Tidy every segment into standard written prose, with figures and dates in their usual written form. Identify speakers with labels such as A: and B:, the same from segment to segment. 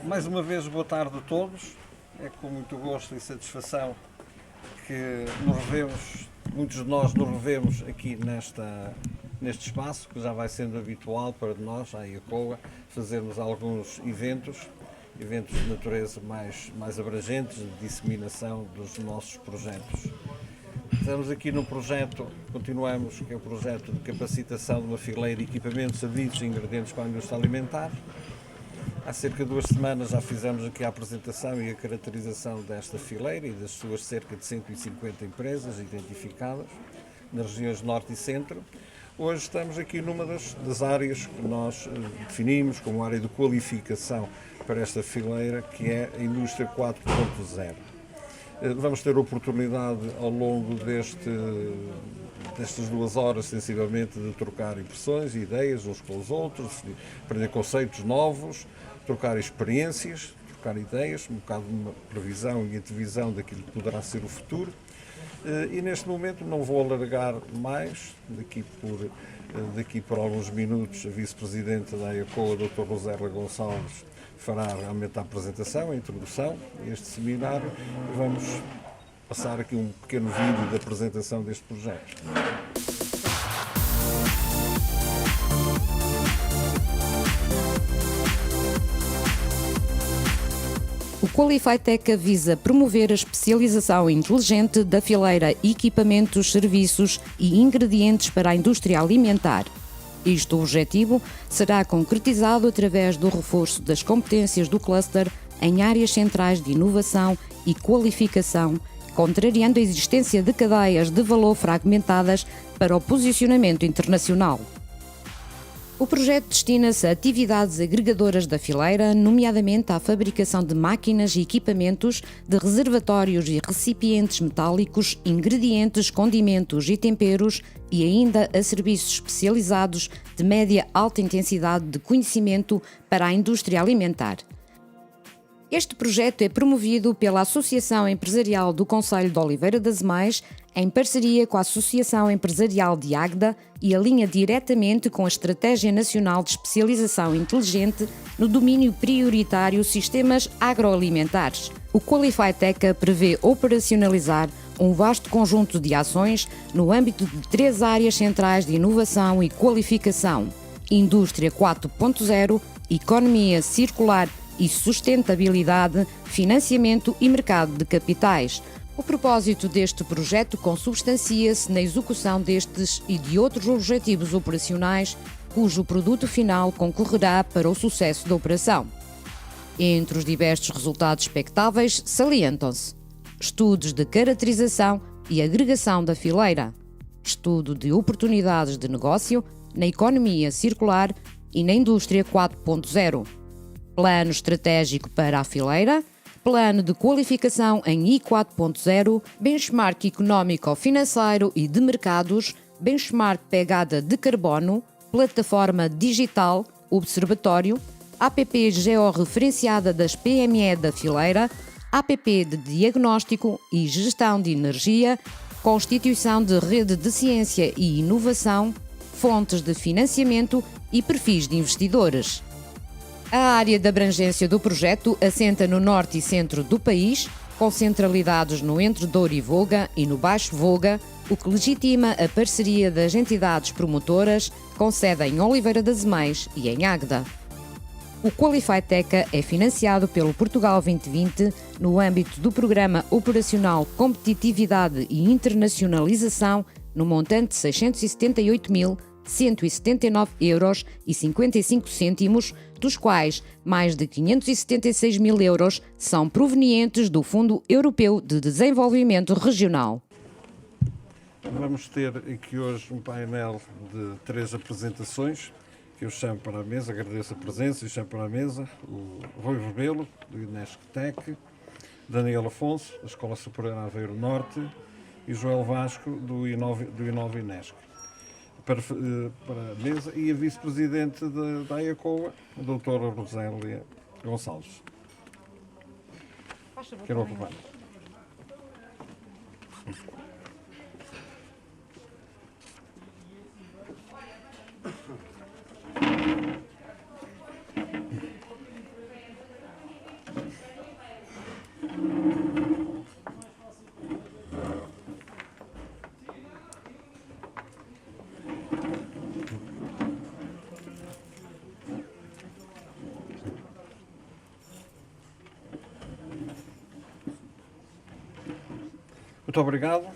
A: Mais uma vez, boa tarde a todos. É com muito gosto e satisfação que nos revemos, muitos de nós nos revemos aqui neste espaço, que já vai sendo habitual para nós, a IACOA, fazermos alguns eventos de natureza mais abrangentes, de disseminação dos nossos projetos. Estamos aqui no projeto, continuamos, que é o projeto de capacitação de uma fileira de equipamentos, serviços e ingredientes para a indústria alimentar. Há cerca de 2 semanas já fizemos aqui a apresentação e a caracterização desta fileira e das suas cerca de 150 empresas identificadas nas regiões Norte e Centro. Hoje estamos aqui numa das áreas que nós definimos como área de qualificação para esta fileira, que é a Indústria 4.0. Vamos ter a oportunidade ao longo destas 2 horas, sensivelmente, de trocar impressões e ideias uns com os outros, de aprender conceitos novos, trocar experiências, trocar ideias, um bocado de uma previsão e antevisão daquilo que poderá ser o futuro. E neste momento não vou alargar mais, daqui por alguns minutos a vice-presidente da IACOA, a Dr. Rosélia Gonçalves, fará realmente a apresentação, a introdução a este seminário. Vamos passar aqui um pequeno vídeo da apresentação deste projeto.
B: O QualifiTech visa promover a especialização inteligente da fileira equipamentos, serviços e ingredientes para a indústria alimentar. Este objetivo será concretizado através do reforço das competências do cluster em áreas centrais de inovação e qualificação, contrariando a existência de cadeias de valor fragmentadas para o posicionamento internacional. O projeto destina-se a atividades agregadoras da fileira, nomeadamente à fabricação de máquinas e equipamentos, de reservatórios e recipientes metálicos, ingredientes, condimentos e temperos e ainda a serviços especializados de média alta intensidade de conhecimento para a indústria alimentar. Este projeto é promovido pela Associação Empresarial do Concelho de Oliveira das Mães, em parceria com a Associação Empresarial de Águeda e alinha diretamente com a Estratégia Nacional de Especialização Inteligente no domínio prioritário Sistemas Agroalimentares. O QualifiTech prevê operacionalizar um vasto conjunto de ações no âmbito de 3 áreas centrais de inovação e qualificação: Indústria 4.0, Economia Circular e Sustentabilidade, Financiamento e Mercado de Capitais. O propósito deste projeto consubstancia-se na execução destes e de outros objetivos operacionais, cujo produto final concorrerá para o sucesso da operação. Entre os diversos resultados expectáveis, salientam-se: estudos de caracterização e agregação da fileira, estudo de oportunidades de negócio na economia circular e na indústria 4.0, plano estratégico para a fileira, plano de qualificação em I 4.0, benchmark económico-financeiro e de mercados, benchmark pegada de carbono, plataforma digital, observatório, APP georreferenciada das PME da fileira, APP de diagnóstico e gestão de energia, constituição de rede de ciência e inovação, fontes de financiamento e perfis de investidores. A área de abrangência do projeto assenta no norte e centro do país, com centralidades no Entre Douro e Voga e no Baixo Voga, o que legitima a parceria das entidades promotoras com sede em Oliveira das Mães e em Águeda. O QualifiTech é financiado pelo Portugal 2020 no âmbito do Programa Operacional Competitividade e Internacionalização, no montante de 678.179,55 €, dos quais mais de 576.000 € são provenientes do Fundo Europeu de Desenvolvimento Regional.
A: Vamos ter aqui hoje um painel de 3 apresentações que eu chamo para a mesa, agradeço a presença e chamo para a mesa o Rui Rebelo, do UNESCO-Tec, Daniel Afonso, da Escola Superior Aveiro Norte, e Joel Vasco, do Inova-UNESCO. Para a mesa, e a vice-presidente da IACOA, a doutora Rosélia Gonçalves. Quero ocupar. muito obrigado.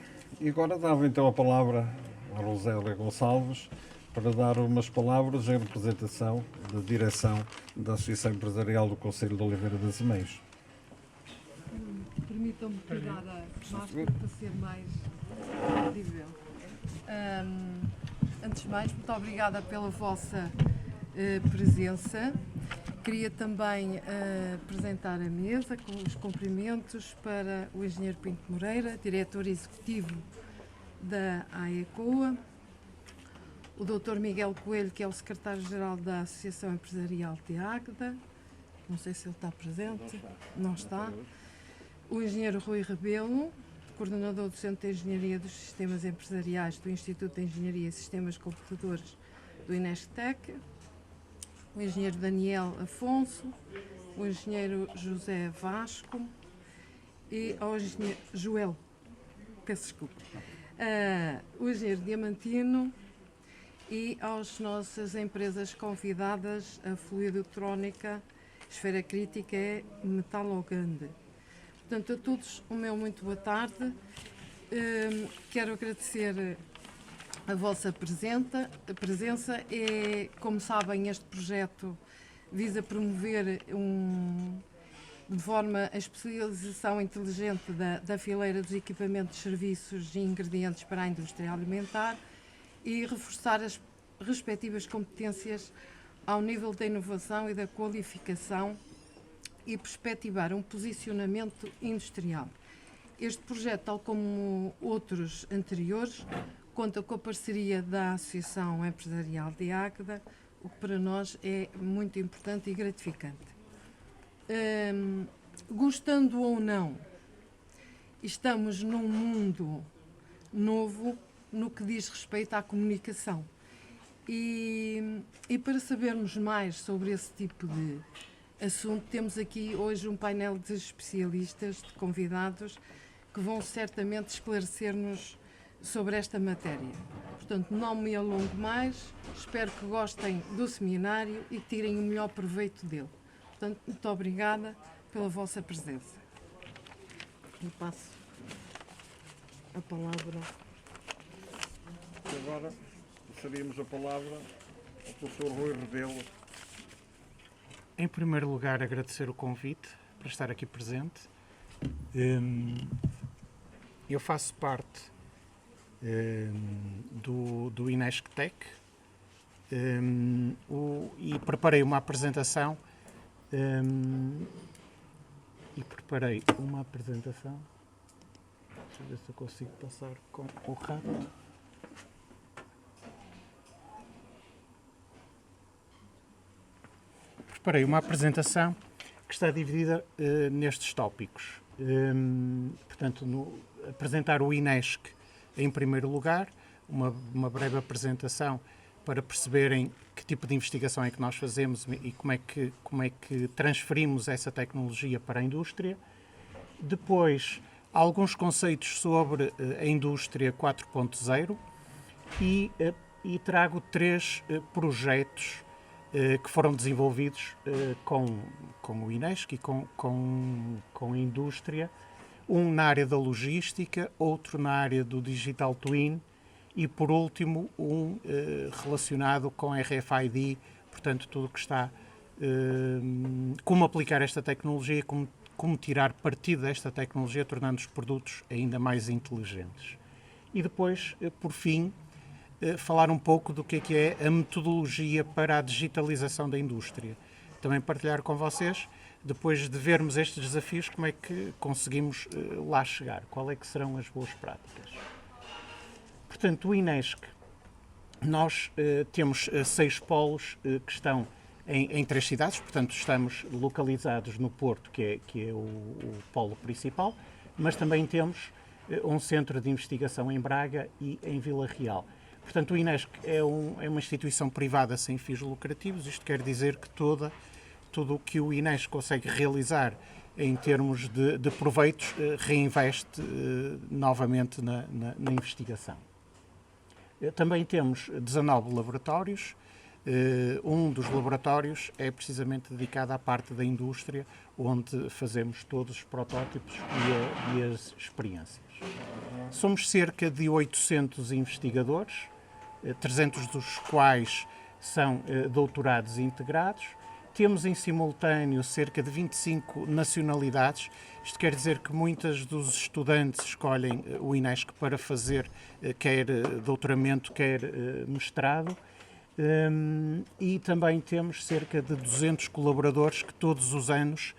A: E agora dava então a palavra a Rosélia Gonçalves para dar umas palavras em representação da direção da Associação Empresarial do Concelho de Oliveira das Meios.
C: Permitam-me tirar a máscara para ser mais audível. Antes de mais, muito obrigada pela vossa presença. Queria também apresentar a mesa com os cumprimentos para o engenheiro Pinto Moreira, diretor executivo da AECOA, o Dr. Miguel Coelho, que é o secretário-geral da Associação Empresarial de Águeda, não sei se ele está presente, não está. O engenheiro Rui Rebelo, coordenador do Centro de Engenharia dos Sistemas Empresariais do Instituto de Engenharia e Sistemas Computadores do INESCTEC, o engenheiro Daniel Afonso, o engenheiro José Vasco e ao engenheiro Joel, peço desculpa, o engenheiro Diamantino e às nossas empresas convidadas, a Fluidotrónica, Esfera Crítica e Metalogande. Portanto, a todos o meu muito boa tarde. Quero agradecer a vossa presença. Como sabem, este projeto visa promover de forma a especialização inteligente da fileira dos equipamentos, serviços e ingredientes para a indústria alimentar e reforçar as respectivas competências ao nível da inovação e da qualificação e perspectivar um posicionamento industrial. Este projeto, tal como outros anteriores, conta com a parceria da Associação Empresarial de Águeda, o que para nós é muito importante e gratificante. Gostando ou não, estamos num mundo novo no que diz respeito à comunicação. E para sabermos mais sobre esse tipo de assunto, temos aqui hoje um painel de especialistas, de convidados, que vão certamente esclarecer-nos sobre esta matéria. Portanto, não me alongo mais, espero que gostem do seminário e que tirem o melhor proveito dele. Portanto, muito obrigada pela vossa presença. E passo a palavra.
A: E agora passaríamos a palavra ao Dr. Rui Rebelo.
D: Em primeiro lugar, agradecer o convite para estar aqui presente. Eu faço parte do INESCTEC e preparei uma apresentação. Deixa eu ver se eu consigo passar com o rato. Preparei uma apresentação que está dividida nestes tópicos. Portanto, apresentar o INESC em primeiro lugar, uma breve apresentação para perceberem que tipo de investigação é que nós fazemos e como é que transferimos essa tecnologia para a indústria. Depois, alguns conceitos sobre a indústria 4.0 e trago 3 projetos que foram desenvolvidos com o INESC e com a indústria, um na área da logística, outro na área do Digital Twin e, por último, um relacionado com RFID, portanto, tudo que está... como aplicar esta tecnologia, como tirar partido desta tecnologia, tornando os produtos ainda mais inteligentes. E depois, por fim, falar um pouco do que é a metodologia para a digitalização da indústria. Também partilhar com vocês, depois de vermos estes desafios, como é que conseguimos lá chegar, qual é que serão as boas práticas. Portanto, o INESC, nós temos 6 polos que estão em 3 cidades, portanto estamos localizados no Porto, que é o polo principal, mas também temos um centro de investigação em Braga e em Vila Real. Portanto, o INESC é uma instituição privada sem fins lucrativos. Isto quer dizer que tudo o que o INESC consegue realizar em termos de proveitos reinveste novamente na investigação. Também temos 19 laboratórios, Um dos laboratórios é precisamente dedicado à parte da indústria, onde fazemos todos os protótipos e as experiências. Somos cerca de 800 investigadores, 300 dos quais são doutorados integrados. Temos em simultâneo cerca de 25 nacionalidades. Isto quer dizer que muitos dos estudantes escolhem o INESC para fazer quer doutoramento, quer mestrado. E também temos cerca de 200 colaboradores que todos os anos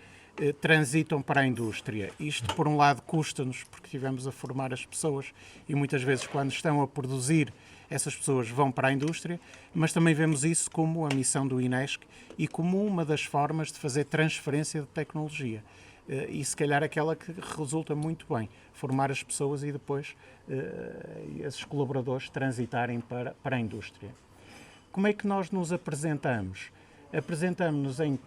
D: transitam para a indústria. Isto, por um lado, custa-nos, porque estivemos a formar as pessoas e muitas vezes, quando estão a produzir, essas pessoas vão para a indústria, mas também vemos isso como a missão do INESC e como uma das formas de fazer transferência de tecnologia. E se calhar aquela que resulta muito bem, formar as pessoas e depois esses colaboradores transitarem para a indústria. Como é que nós nos apresentamos? Apresentamos-nos em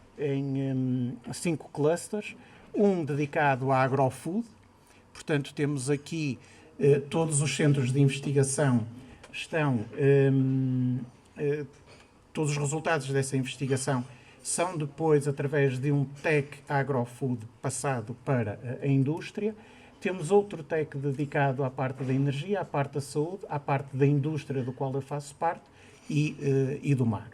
D: 5 clusters, um dedicado à agrofood, portanto temos aqui todos os centros de investigação estão, todos os resultados dessa investigação são depois, através de um tech agrofood, passado para a indústria. Temos outro tech dedicado à parte da energia, à parte da saúde, à parte da indústria do qual eu faço parte e do mar.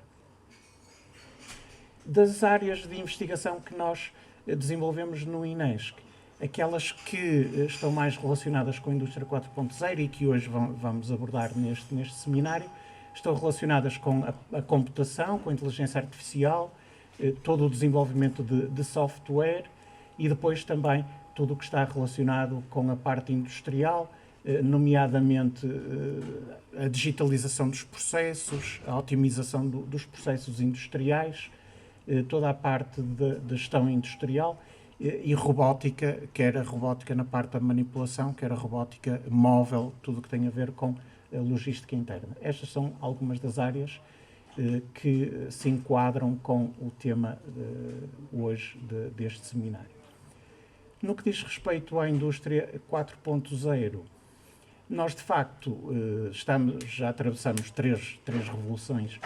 D: Das áreas de investigação que nós desenvolvemos no INESC, aquelas que estão mais relacionadas com a indústria 4.0 e que hoje vamos abordar neste seminário, estão relacionadas com a computação, com a inteligência artificial, todo o desenvolvimento de software e depois também tudo o que está relacionado com a parte industrial, nomeadamente a digitalização dos processos, a otimização dos processos industriais, toda a parte de gestão industrial e robótica, quer a robótica na parte da manipulação, quer a robótica móvel, tudo o que tem a ver com a logística interna. Estas são algumas das áreas que se enquadram com o tema hoje deste seminário. No que diz respeito à indústria 4.0, nós de facto já atravessamos três revoluções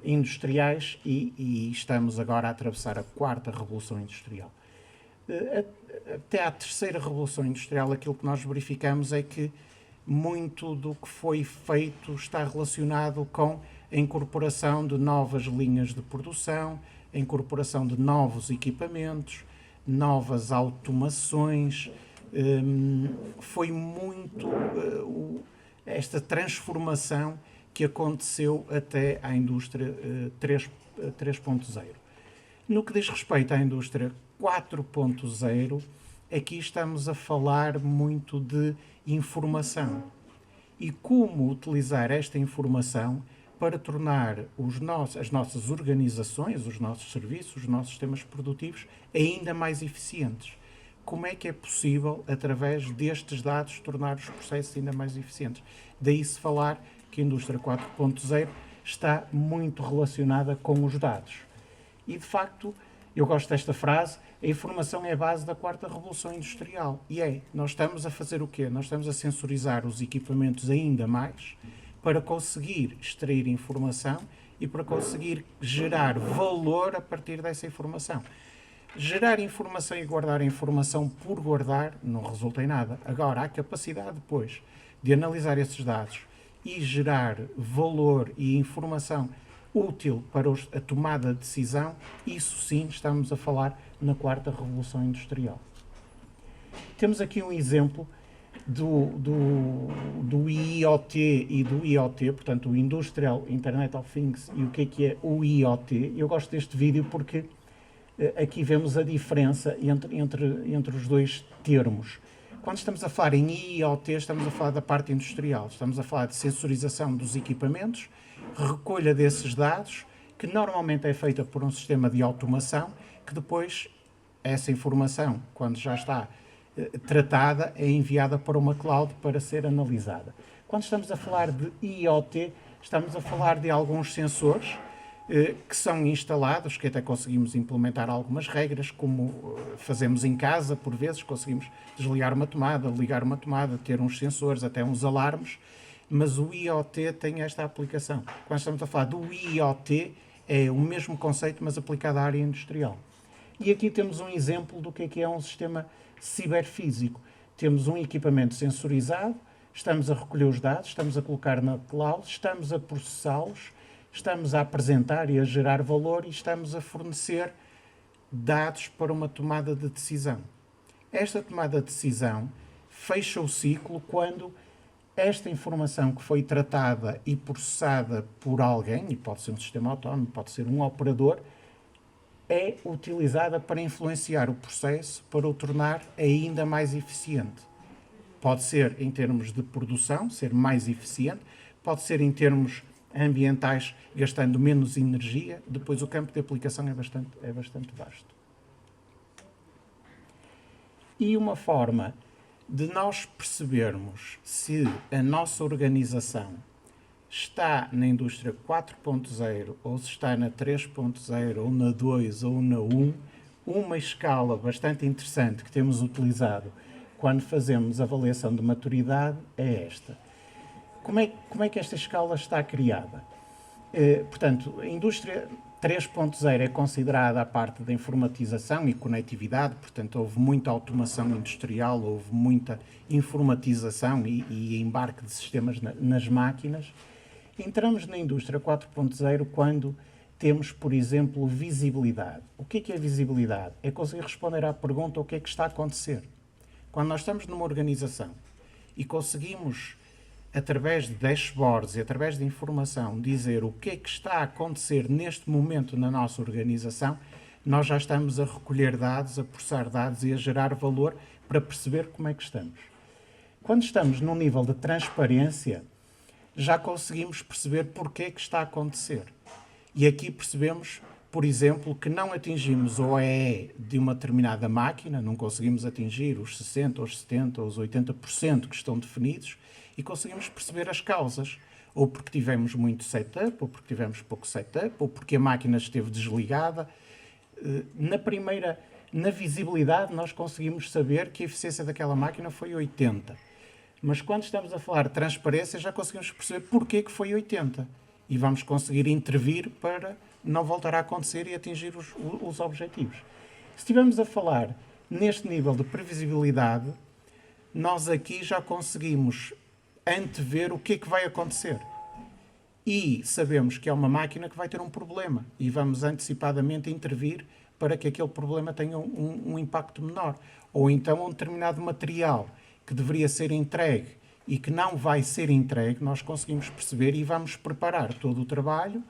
D: industriais e estamos agora a atravessar a 4ª revolução industrial. Até à 3ª revolução industrial, aquilo que nós verificamos é que muito do que foi feito está relacionado com a incorporação de novas linhas de produção, a incorporação de novos equipamentos, novas automações. Foi muito esta transformação que aconteceu até à indústria 3.0. No que diz respeito à indústria 4.0, aqui estamos a falar muito de informação e como utilizar esta informação para tornar as nossas organizações, os nossos serviços, os nossos sistemas produtivos ainda mais eficientes. Como é que é possível, através destes dados, tornar os processos ainda mais eficientes? Daí se falar que a indústria 4.0 está muito relacionada com os dados. E, de facto, eu gosto desta frase, a informação é a base da 4ª revolução industrial. E nós estamos a fazer o quê? Nós estamos a sensorizar os equipamentos ainda mais para conseguir extrair informação e para conseguir gerar valor a partir dessa informação. Gerar informação e guardar informação por guardar não resulta em nada. Agora, a capacidade depois de analisar esses dados e gerar valor e informação útil para a tomada de decisão, isso sim estamos a falar na 4ª revolução industrial. Temos aqui um exemplo do IoT e do IoT, portanto o Industrial Internet of Things e o que é o IoT. Eu gosto deste vídeo porque aqui vemos a diferença entre os dois termos. Quando estamos a falar em IoT, estamos a falar da parte industrial, estamos a falar de sensorização dos equipamentos, recolha desses dados, que normalmente é feita por um sistema de automação, que depois essa informação, quando já está tratada, é enviada para uma cloud para ser analisada. Quando estamos a falar de IoT, estamos a falar de alguns sensores que são instalados, que até conseguimos implementar algumas regras, como fazemos em casa, por vezes, conseguimos desligar uma tomada, ligar uma tomada, ter uns sensores, até uns alarmes, mas o IoT tem esta aplicação. Quando estamos a falar do IoT, É o mesmo conceito, mas aplicado à área industrial. E aqui temos um exemplo do que é um sistema ciberfísico. Temos um equipamento sensorizado, estamos a recolher os dados, estamos a colocar na cloud, estamos a processá-los, estamos a apresentar e a gerar valor e estamos a fornecer dados para uma tomada de decisão. Esta tomada de decisão fecha o ciclo quando esta informação que foi tratada e processada por alguém, e pode ser um sistema autónomo, pode ser um operador, é utilizada para influenciar o processo, para o tornar ainda mais eficiente. Pode ser em termos de produção, ser mais eficiente, pode ser em termos ambientais, gastando menos energia. Depois o campo de aplicação é bastante vasto. E uma forma de nós percebermos se a nossa organização está na indústria 4.0 ou se está na 3.0 ou na 2 ou na 1, uma escala bastante interessante que temos utilizado quando fazemos avaliação de maturidade é esta. Como é que esta escala está criada? Portanto, a indústria 3.0 é considerada a parte da informatização e conectividade, portanto, houve muita automação industrial, houve muita informatização e embarque de sistemas nas máquinas. Entramos na indústria 4.0 quando temos, por exemplo, visibilidade. O que é visibilidade? É conseguir responder à pergunta o que é que está a acontecer. Quando nós estamos numa organização e conseguimos, através de dashboards e através de informação, dizer o que é que está a acontecer neste momento na nossa organização, nós já estamos a recolher dados, a processar dados e a gerar valor para perceber como é que estamos. Quando estamos num nível de transparência, já conseguimos perceber porque é que está a acontecer. E aqui percebemos, por exemplo, que não atingimos o OEE de uma determinada máquina, não conseguimos atingir os 60%, os 70%, os 80% que estão definidos, e conseguimos perceber as causas. Ou porque tivemos muito setup, ou porque tivemos pouco setup, ou porque a máquina esteve desligada. Na visibilidade, nós conseguimos saber que a eficiência daquela máquina foi 80%. Mas quando estamos a falar de transparência, já conseguimos perceber porquê que foi 80%. E vamos conseguir intervir para não voltar a acontecer e atingir os objetivos. Se estivermos a falar neste nível de previsibilidade, nós aqui já conseguimos antever o que é que vai acontecer. E sabemos que é uma máquina que vai ter um problema e vamos antecipadamente intervir para que aquele problema tenha um impacto menor. Ou então um determinado material que deveria ser entregue e que não vai ser entregue, nós conseguimos perceber e vamos preparar todo o trabalho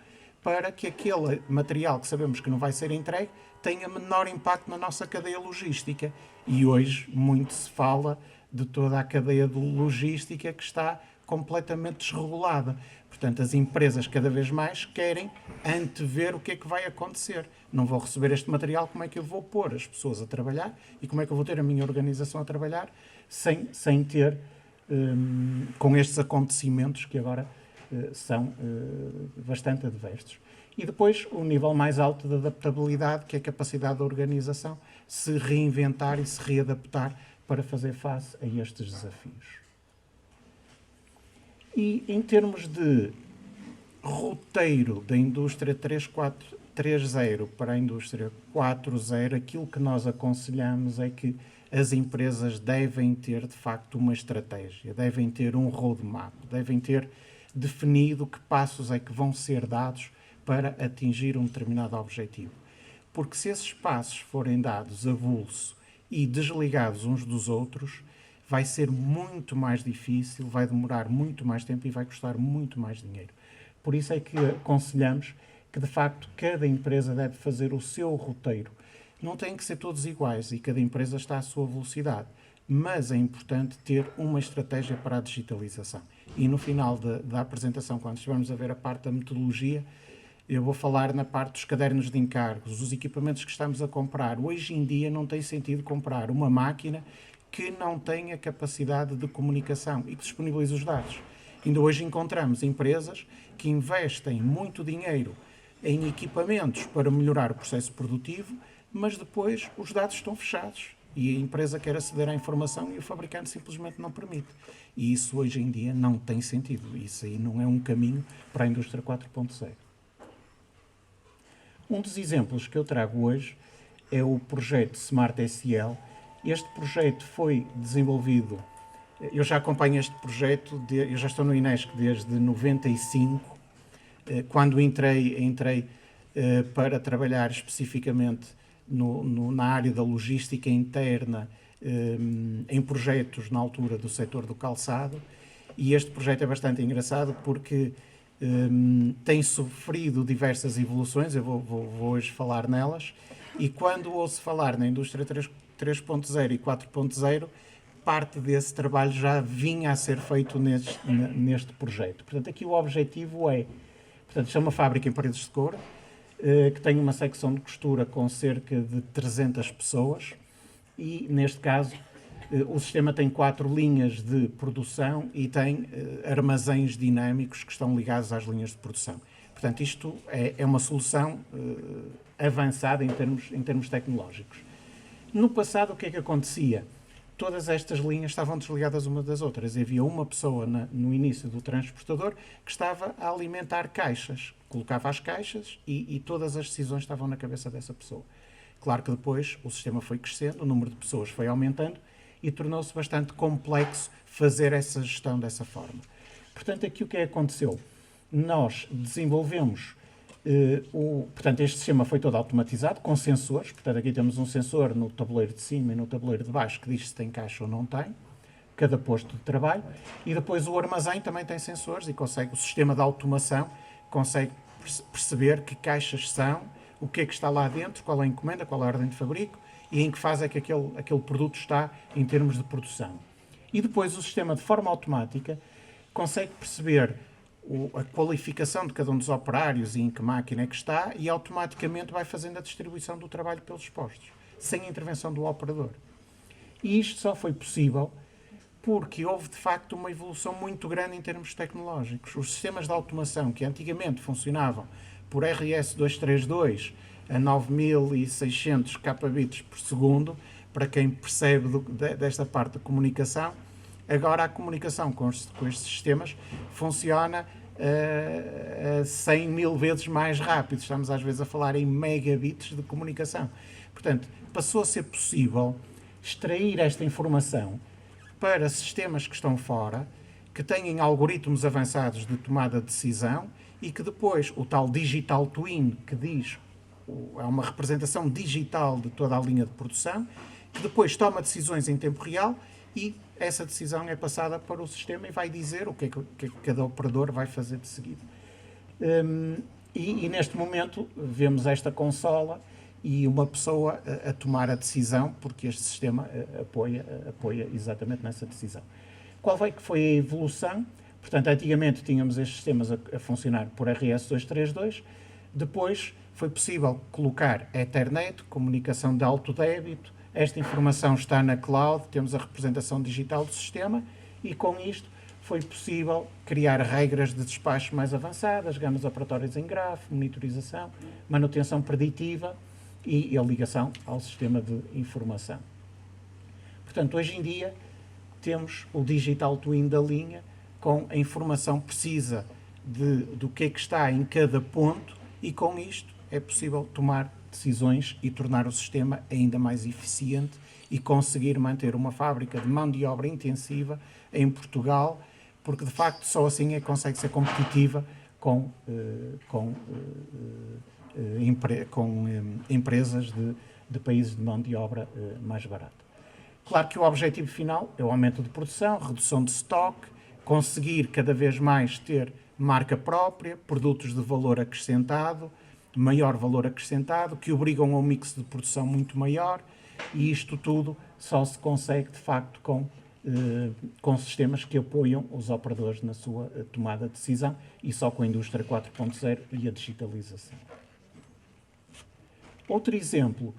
D: para que aquele material que sabemos que não vai ser entregue tenha menor impacto na nossa cadeia logística. E hoje muito se fala de toda a cadeia de logística que está completamente desregulada. Portanto, as empresas cada vez mais querem antever o que é que vai acontecer. Não vou receber este material, como é que eu vou pôr as pessoas a trabalhar e como é que eu vou ter a minha organização a trabalhar sem ter, com estes acontecimentos que agora são bastante adversos. E depois o nível mais alto de adaptabilidade, que é a capacidade da organização se reinventar e se readaptar para fazer face a estes desafios. E em termos de roteiro da indústria 3.0 para a indústria 4.0, aquilo que nós aconselhamos é que as empresas devem ter, de facto, uma estratégia, devem ter um roadmap, devem ter definido que passos é que vão ser dados para atingir um determinado objetivo. Porque se esses passos forem dados a vulso e desligados uns dos outros, vai ser muito mais difícil, vai demorar muito mais tempo e vai custar muito mais dinheiro. Por isso é que aconselhamos que, de facto, cada empresa deve fazer o seu roteiro. Não têm que ser todos iguais e cada empresa está à sua velocidade, mas é importante ter uma estratégia para a digitalização. E no final da apresentação, quando estivermos a ver a parte da metodologia, eu vou falar na parte dos cadernos de encargos, os equipamentos que estamos a comprar. Hoje em dia não tem sentido comprar uma máquina que não tenha capacidade de comunicação e que disponibilize os dados. Ainda hoje encontramos empresas que investem muito dinheiro em equipamentos para melhorar o processo produtivo, mas depois os dados estão fechados e a empresa quer aceder à informação e o fabricante simplesmente não permite. E isso hoje em dia não tem sentido. Isso aí não é um caminho para a indústria 4.0. Um dos exemplos que eu trago hoje é o projeto Smart SL. Este projeto foi desenvolvido, eu já acompanho este projeto, eu já estou no INESC desde 95, quando entrei para trabalhar especificamente na área da logística interna, em projetos na altura do setor do calçado, e este projeto é bastante engraçado porque tem sofrido diversas evoluções, eu vou hoje falar nelas, e quando ouço falar na indústria 3.0 e 4.0, parte desse trabalho já vinha a ser feito neste projeto. Portanto, aqui o objetivo portanto, isto é uma fábrica em Paredes de Coura, que tem uma secção de costura com cerca de 300 pessoas e, neste caso, o sistema tem 4 linhas de produção e tem armazéns dinâmicos que estão ligados às linhas de produção. Portanto, isto é uma solução avançada em termos tecnológicos. No passado, o que é que acontecia? Todas estas linhas estavam desligadas umas das outras. Havia uma pessoa no início do transportador que estava a alimentar caixas. Colocava as caixas e todas as decisões estavam na cabeça dessa pessoa. Claro que depois o sistema foi crescendo, o número de pessoas foi aumentando e tornou-se bastante complexo fazer essa gestão dessa forma. Portanto, aqui o que aconteceu? Nós desenvolvemos portanto, este sistema foi todo automatizado, com sensores. Portanto, aqui temos um sensor no tabuleiro de cima e no tabuleiro de baixo que diz se tem caixa ou não tem, cada posto de trabalho. E depois o armazém também tem sensores e o sistema de automação consegue perceber que caixas são, o que é que está lá dentro, qual é a encomenda, qual é a ordem de fabrico e em que fase é que aquele produto está em termos de produção. E depois o sistema, de forma automática, consegue perceber a qualificação de cada um dos operários e em que máquina é que está e automaticamente vai fazendo a distribuição do trabalho pelos postos, sem a intervenção do operador. E isto só foi possível porque houve, de facto, uma evolução muito grande em termos tecnológicos. Os sistemas de automação que antigamente funcionavam por RS-232 a 9600 kbps por segundo, para quem percebe desta parte da comunicação, agora a comunicação com estes sistemas funciona a 100 mil vezes mais rápido. Estamos às vezes a falar em megabits de comunicação. Portanto, passou a ser possível extrair esta informação para sistemas que estão fora, que têm algoritmos avançados de tomada de decisão e que depois o tal digital twin, que diz, é uma representação digital de toda a linha de produção, que depois toma decisões em tempo real e essa decisão é passada para o sistema e vai dizer o que é que cada operador vai fazer de seguida. E neste momento vemos esta consola e uma pessoa a tomar a decisão, porque este sistema apoia exatamente nessa decisão. Qual foi a evolução? Portanto, antigamente tínhamos estes sistemas a funcionar por RS-232, depois foi possível colocar Ethernet, comunicação de alto débito, esta informação está na cloud, temos a representação digital do sistema e com isto foi possível criar regras de despacho mais avançadas, gamas operatórias em grafo, monitorização, manutenção preditiva e a ligação ao sistema de informação. Portanto, hoje em dia temos o digital twin da linha com a informação precisa do que é que está em cada ponto e com isto é possível tomar decisões e tornar o sistema ainda mais eficiente e conseguir manter uma fábrica de mão de obra intensiva em Portugal, porque de facto só assim é que consegue ser competitiva com empresas de países de mão de obra mais barata. Claro que o objetivo final é o aumento de produção, redução de estoque, conseguir cada vez mais ter marca própria, produtos de valor acrescentado, maior valor acrescentado, que obrigam a um mix de produção muito maior, e isto tudo só se consegue de facto com sistemas que apoiam os operadores na sua tomada de decisão e só com a indústria 4.0 e a digitalização. Outro exemplo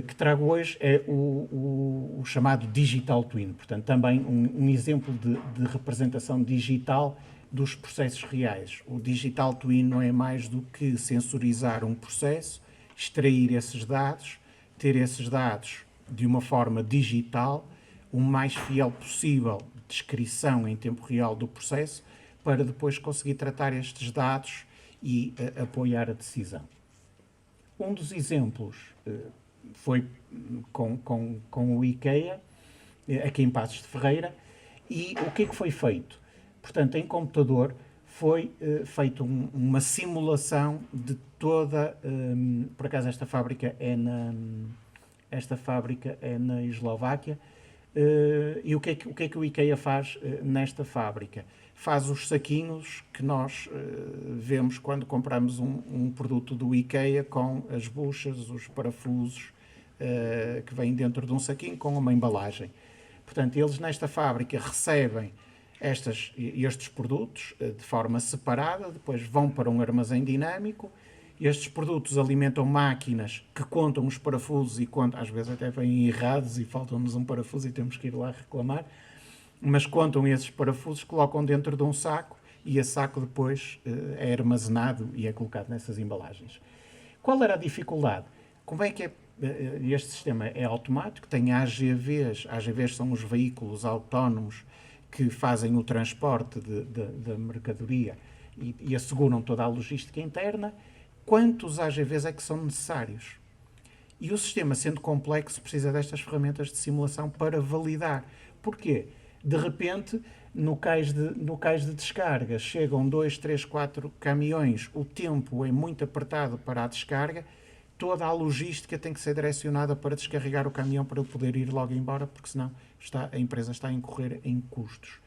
D: que trago hoje é o chamado Digital Twin, portanto também um exemplo de representação digital dos processos reais. O Digital Twin não é mais do que sensorizar um processo, extrair esses dados, ter esses dados de uma forma digital, o mais fiel possível, descrição em tempo real do processo, para depois conseguir tratar estes dados e apoiar a decisão. Um dos exemplos foi com o IKEA, aqui em Passos de Ferreira, e o que é que foi feito? Portanto, em computador foi feita uma simulação de toda, por acaso esta fábrica é na Eslováquia, e o que é que o IKEA faz nesta fábrica? Faz os saquinhos que nós vemos quando compramos um produto do IKEA, com as buchas, os parafusos que vêm dentro de um saquinho com uma embalagem. Portanto, eles nesta fábrica recebem estes produtos de forma separada, depois vão para um armazém dinâmico. Estes produtos alimentam máquinas que contam os parafusos e às vezes até vêm errados e faltam-nos um parafuso e temos que ir lá reclamar, mas contam esses parafusos, colocam dentro de um saco e esse saco depois é armazenado e é colocado nessas embalagens. Qual era a dificuldade? Como é que este sistema é automático, tem AGVs. AGVs são os veículos autónomos que fazem o transporte da mercadoria e asseguram toda a logística interna. Quantos AGVs é que são necessários? E o sistema, sendo complexo, precisa destas ferramentas de simulação para validar. Porquê? De repente, no cais de descarga, chegam 2, 3, 4 caminhões, o tempo é muito apertado para a descarga, toda a logística tem que ser direcionada para descarregar o caminhão para ele poder ir logo embora, porque senão a empresa está a incorrer em custos.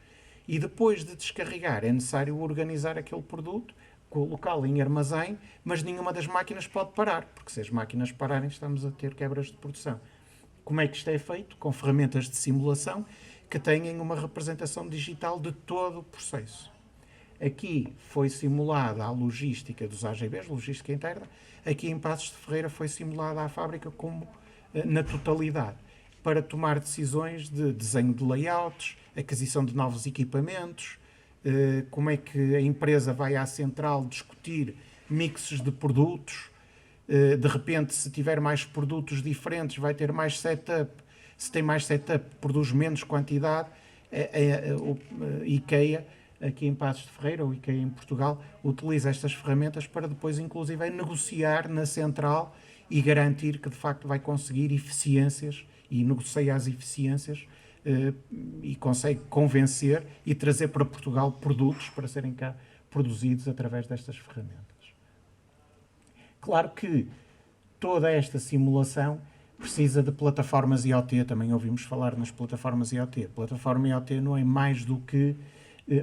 D: E depois de descarregar, é necessário organizar aquele produto, colocá-lo em armazém, mas nenhuma das máquinas pode parar, porque se as máquinas pararem estamos a ter quebras de produção. Como é que isto é feito? Com ferramentas de simulação que têm uma representação digital de todo o processo. Aqui foi simulada a logística dos AGVs, logística interna. Aqui em Passos de Ferreira foi simulada a fábrica na totalidade, para tomar decisões de desenho de layouts, aquisição de novos equipamentos, como é que a empresa vai à central discutir mixes de produtos. De repente, se tiver mais produtos diferentes, vai ter mais setup. Se tem mais setup, produz menos quantidade. O IKEA, aqui em Passos de Ferreira, ou IKEA em Portugal, utiliza estas ferramentas para depois, inclusive, negociar na central e garantir que, de facto, vai conseguir eficiências e negocia as eficiências e consegue convencer e trazer para Portugal produtos para serem cá produzidos através destas ferramentas. Claro que toda esta simulação precisa de plataformas IoT, também ouvimos falar nas plataformas IoT. Plataforma IoT não é mais do que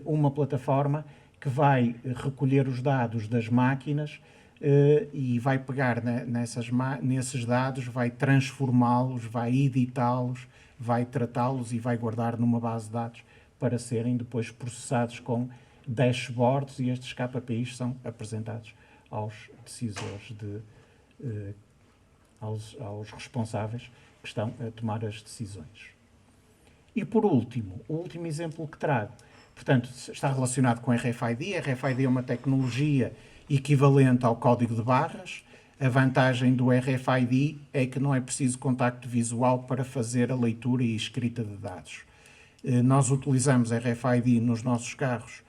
D: uma plataforma que vai recolher os dados das máquinas e vai pegar nesses dados, vai transformá-los, vai editá-los, vai tratá-los e vai guardar numa base de dados para serem depois processados com dashboards, e estes KPIs são apresentados aos decisores, aos responsáveis que estão a tomar as decisões. E por último, o último exemplo que trago, portanto, está relacionado com RFID. RFID é uma tecnologia equivalente ao código de barras. A vantagem do RFID é que não é preciso contacto visual para fazer a leitura e escrita de dados. Nós utilizamos RFID nos nossos carros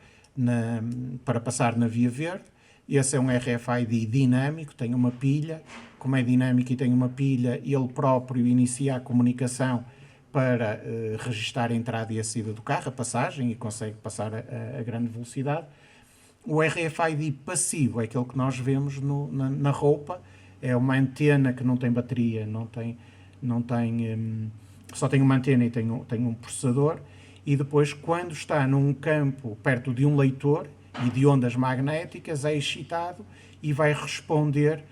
D: para passar na via verde. Esse é um RFID dinâmico, tem uma pilha. Como é dinâmico e tem uma pilha, ele próprio inicia a comunicação para registar a entrada e a saída do carro, a passagem, e consegue passar a grande velocidade. O RFID passivo é aquele que nós vemos na roupa, é uma antena que não tem bateria, só tem uma antena e tem um processador, e depois, quando está num campo perto de um leitor e de ondas magnéticas, é excitado e vai responder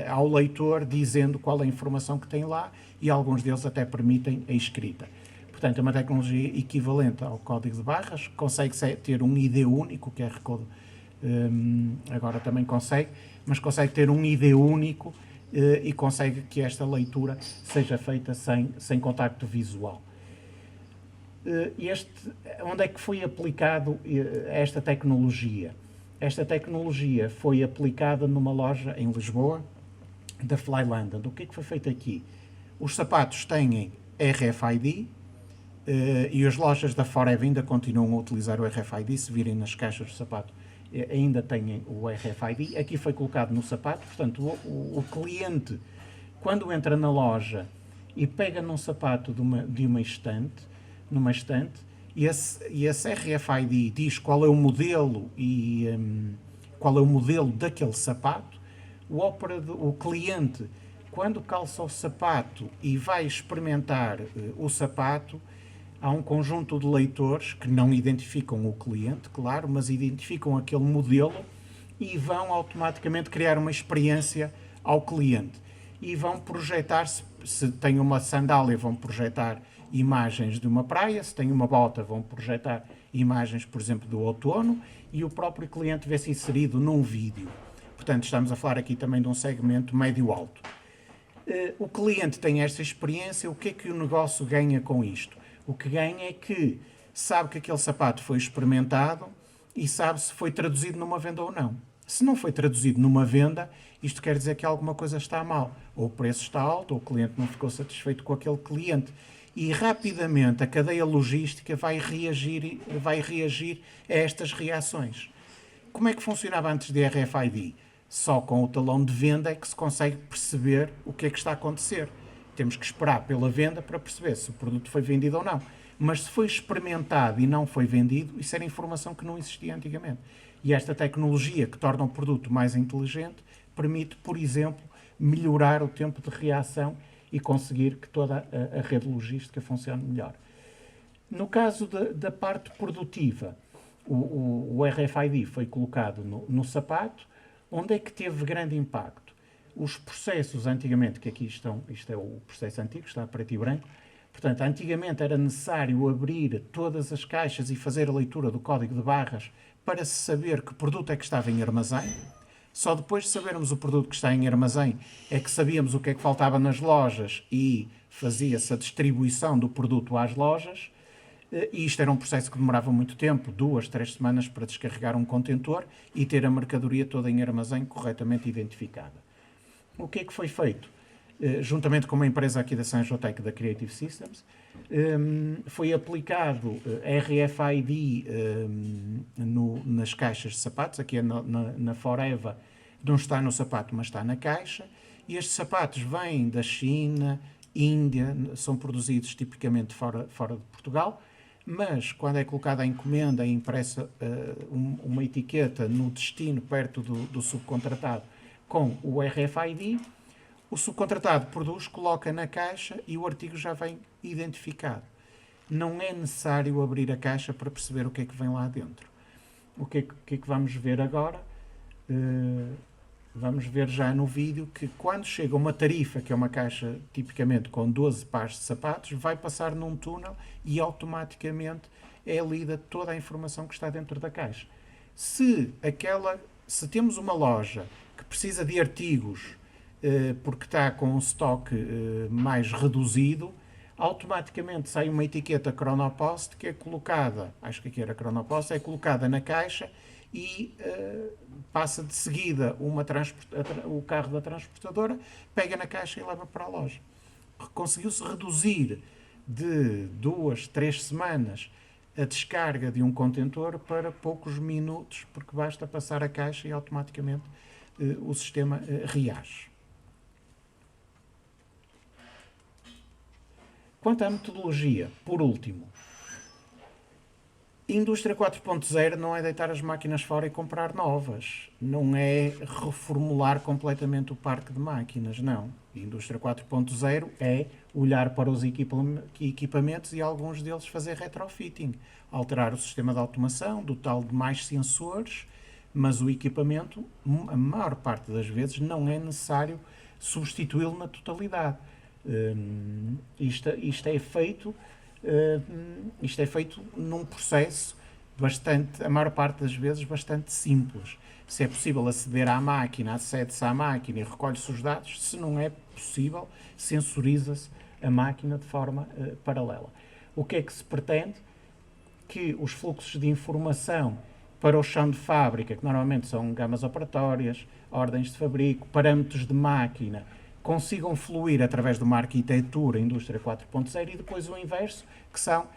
D: ao leitor dizendo qual é a informação que tem lá, e alguns deles até permitem a escrita. Portanto, é uma tecnologia equivalente ao código de barras, consegue ter um ID único, que é QR agora também consegue, mas consegue ter um ID único e consegue que esta leitura seja feita sem contacto visual. Onde é que foi aplicado esta tecnologia? Esta tecnologia foi aplicada numa loja em Lisboa, da Fly London. O que é que foi feito aqui? Os sapatos têm RFID, e as lojas da Forever ainda continuam a utilizar o RFID. Se virem nas caixas do sapato, ainda têm o RFID. Aqui foi colocado no sapato, portanto, o cliente, quando entra na loja e pega num sapato numa estante, e esse RFID diz qual é o modelo qual é o modelo daquele sapato, o cliente, quando calça o sapato e vai experimentar o sapato, há um conjunto de leitores que não identificam o cliente, claro, mas identificam aquele modelo e vão automaticamente criar uma experiência ao cliente. E vão projetar, se tem uma sandália, vão projetar imagens de uma praia, se tem uma bota, vão projetar imagens, por exemplo, do outono, e o próprio cliente vê-se inserido num vídeo. Portanto, estamos a falar aqui também de um segmento médio-alto. O cliente tem esta experiência, o que é que o negócio ganha com isto? O que ganha é que sabe que aquele sapato foi experimentado e sabe se foi traduzido numa venda ou não. Se não foi traduzido numa venda, isto quer dizer que alguma coisa está mal. Ou o preço está alto, ou o cliente não ficou satisfeito com aquele cliente. E rapidamente a cadeia logística vai reagir a estas reações. Como é que funcionava antes de RFID? Só com o talão de venda é que se consegue perceber o que é que está a acontecer. Temos que esperar pela venda para perceber se o produto foi vendido ou não. Mas se foi experimentado e não foi vendido, isso era informação que não existia antigamente. E esta tecnologia que torna o produto mais inteligente permite, por exemplo, melhorar o tempo de reação e conseguir que toda a rede logística funcione melhor. No caso da parte produtiva, o RFID foi colocado no sapato. Onde é que teve grande impacto? Os processos antigamente, que aqui estão, isto é o processo antigo, está preto e branco, portanto, antigamente era necessário abrir todas as caixas e fazer a leitura do código de barras para se saber que produto é que estava em armazém. Só depois de sabermos o produto que está em armazém é que sabíamos o que é que faltava nas lojas e fazia-se a distribuição do produto às lojas. E isto era um processo que demorava muito tempo, 2, 3 semanas para descarregar um contentor e ter a mercadoria toda em armazém corretamente identificada. O que é que foi feito? Juntamente com uma empresa aqui da Sanjotec, da Creative Systems, foi aplicado RFID nas caixas de sapatos. Aqui na Foreva não está no sapato, mas está na caixa. E estes sapatos vêm da China, Índia, são produzidos tipicamente fora de Portugal, mas quando é colocada a encomenda, é impressa uma etiqueta no destino, perto do subcontratado, com o RFID, o subcontratado produz, coloca na caixa e o artigo já vem identificado. Não é necessário abrir a caixa para perceber o que é que vem lá dentro. O que é que vamos ver agora? Vamos ver já no vídeo que quando chega uma tarifa, que é uma caixa tipicamente com 12 pares de sapatos, vai passar num túnel e automaticamente é lida toda a informação que está dentro da caixa. Se temos uma loja que precisa de artigos porque está com um estoque mais reduzido, automaticamente sai uma etiqueta Chronopost que é colocada, acho que aqui era Chronopost, é colocada na caixa e passa de seguida o carro da transportadora, pega na caixa e leva para a loja. Conseguiu-se reduzir de 2, 3 semanas a descarga de um contentor para poucos minutos, porque basta passar a caixa e automaticamente o sistema reage. Quanto à metodologia, por último, Indústria 4.0 não é deitar as máquinas fora e comprar novas. Não é reformular completamente o parque de máquinas, não. Indústria 4.0 é olhar para os equipamentos e alguns deles fazer retrofitting. Alterar o sistema de automação, dotá-lo de mais sensores, mas o equipamento, a maior parte das vezes, não é necessário substituí-lo na totalidade. Isto é feito num processo a maior parte das vezes, bastante simples. Se é possível aceder à máquina, acede-se à máquina e recolhe-se os dados. Se não é possível, sensoriza-se a máquina de forma paralela. O que é que se pretende? Que os fluxos de informação para o chão de fábrica, que normalmente são gamas operatórias, ordens de fabrico, parâmetros de máquina, consigam fluir através de uma arquitetura Indústria 4.0 e depois o inverso, que são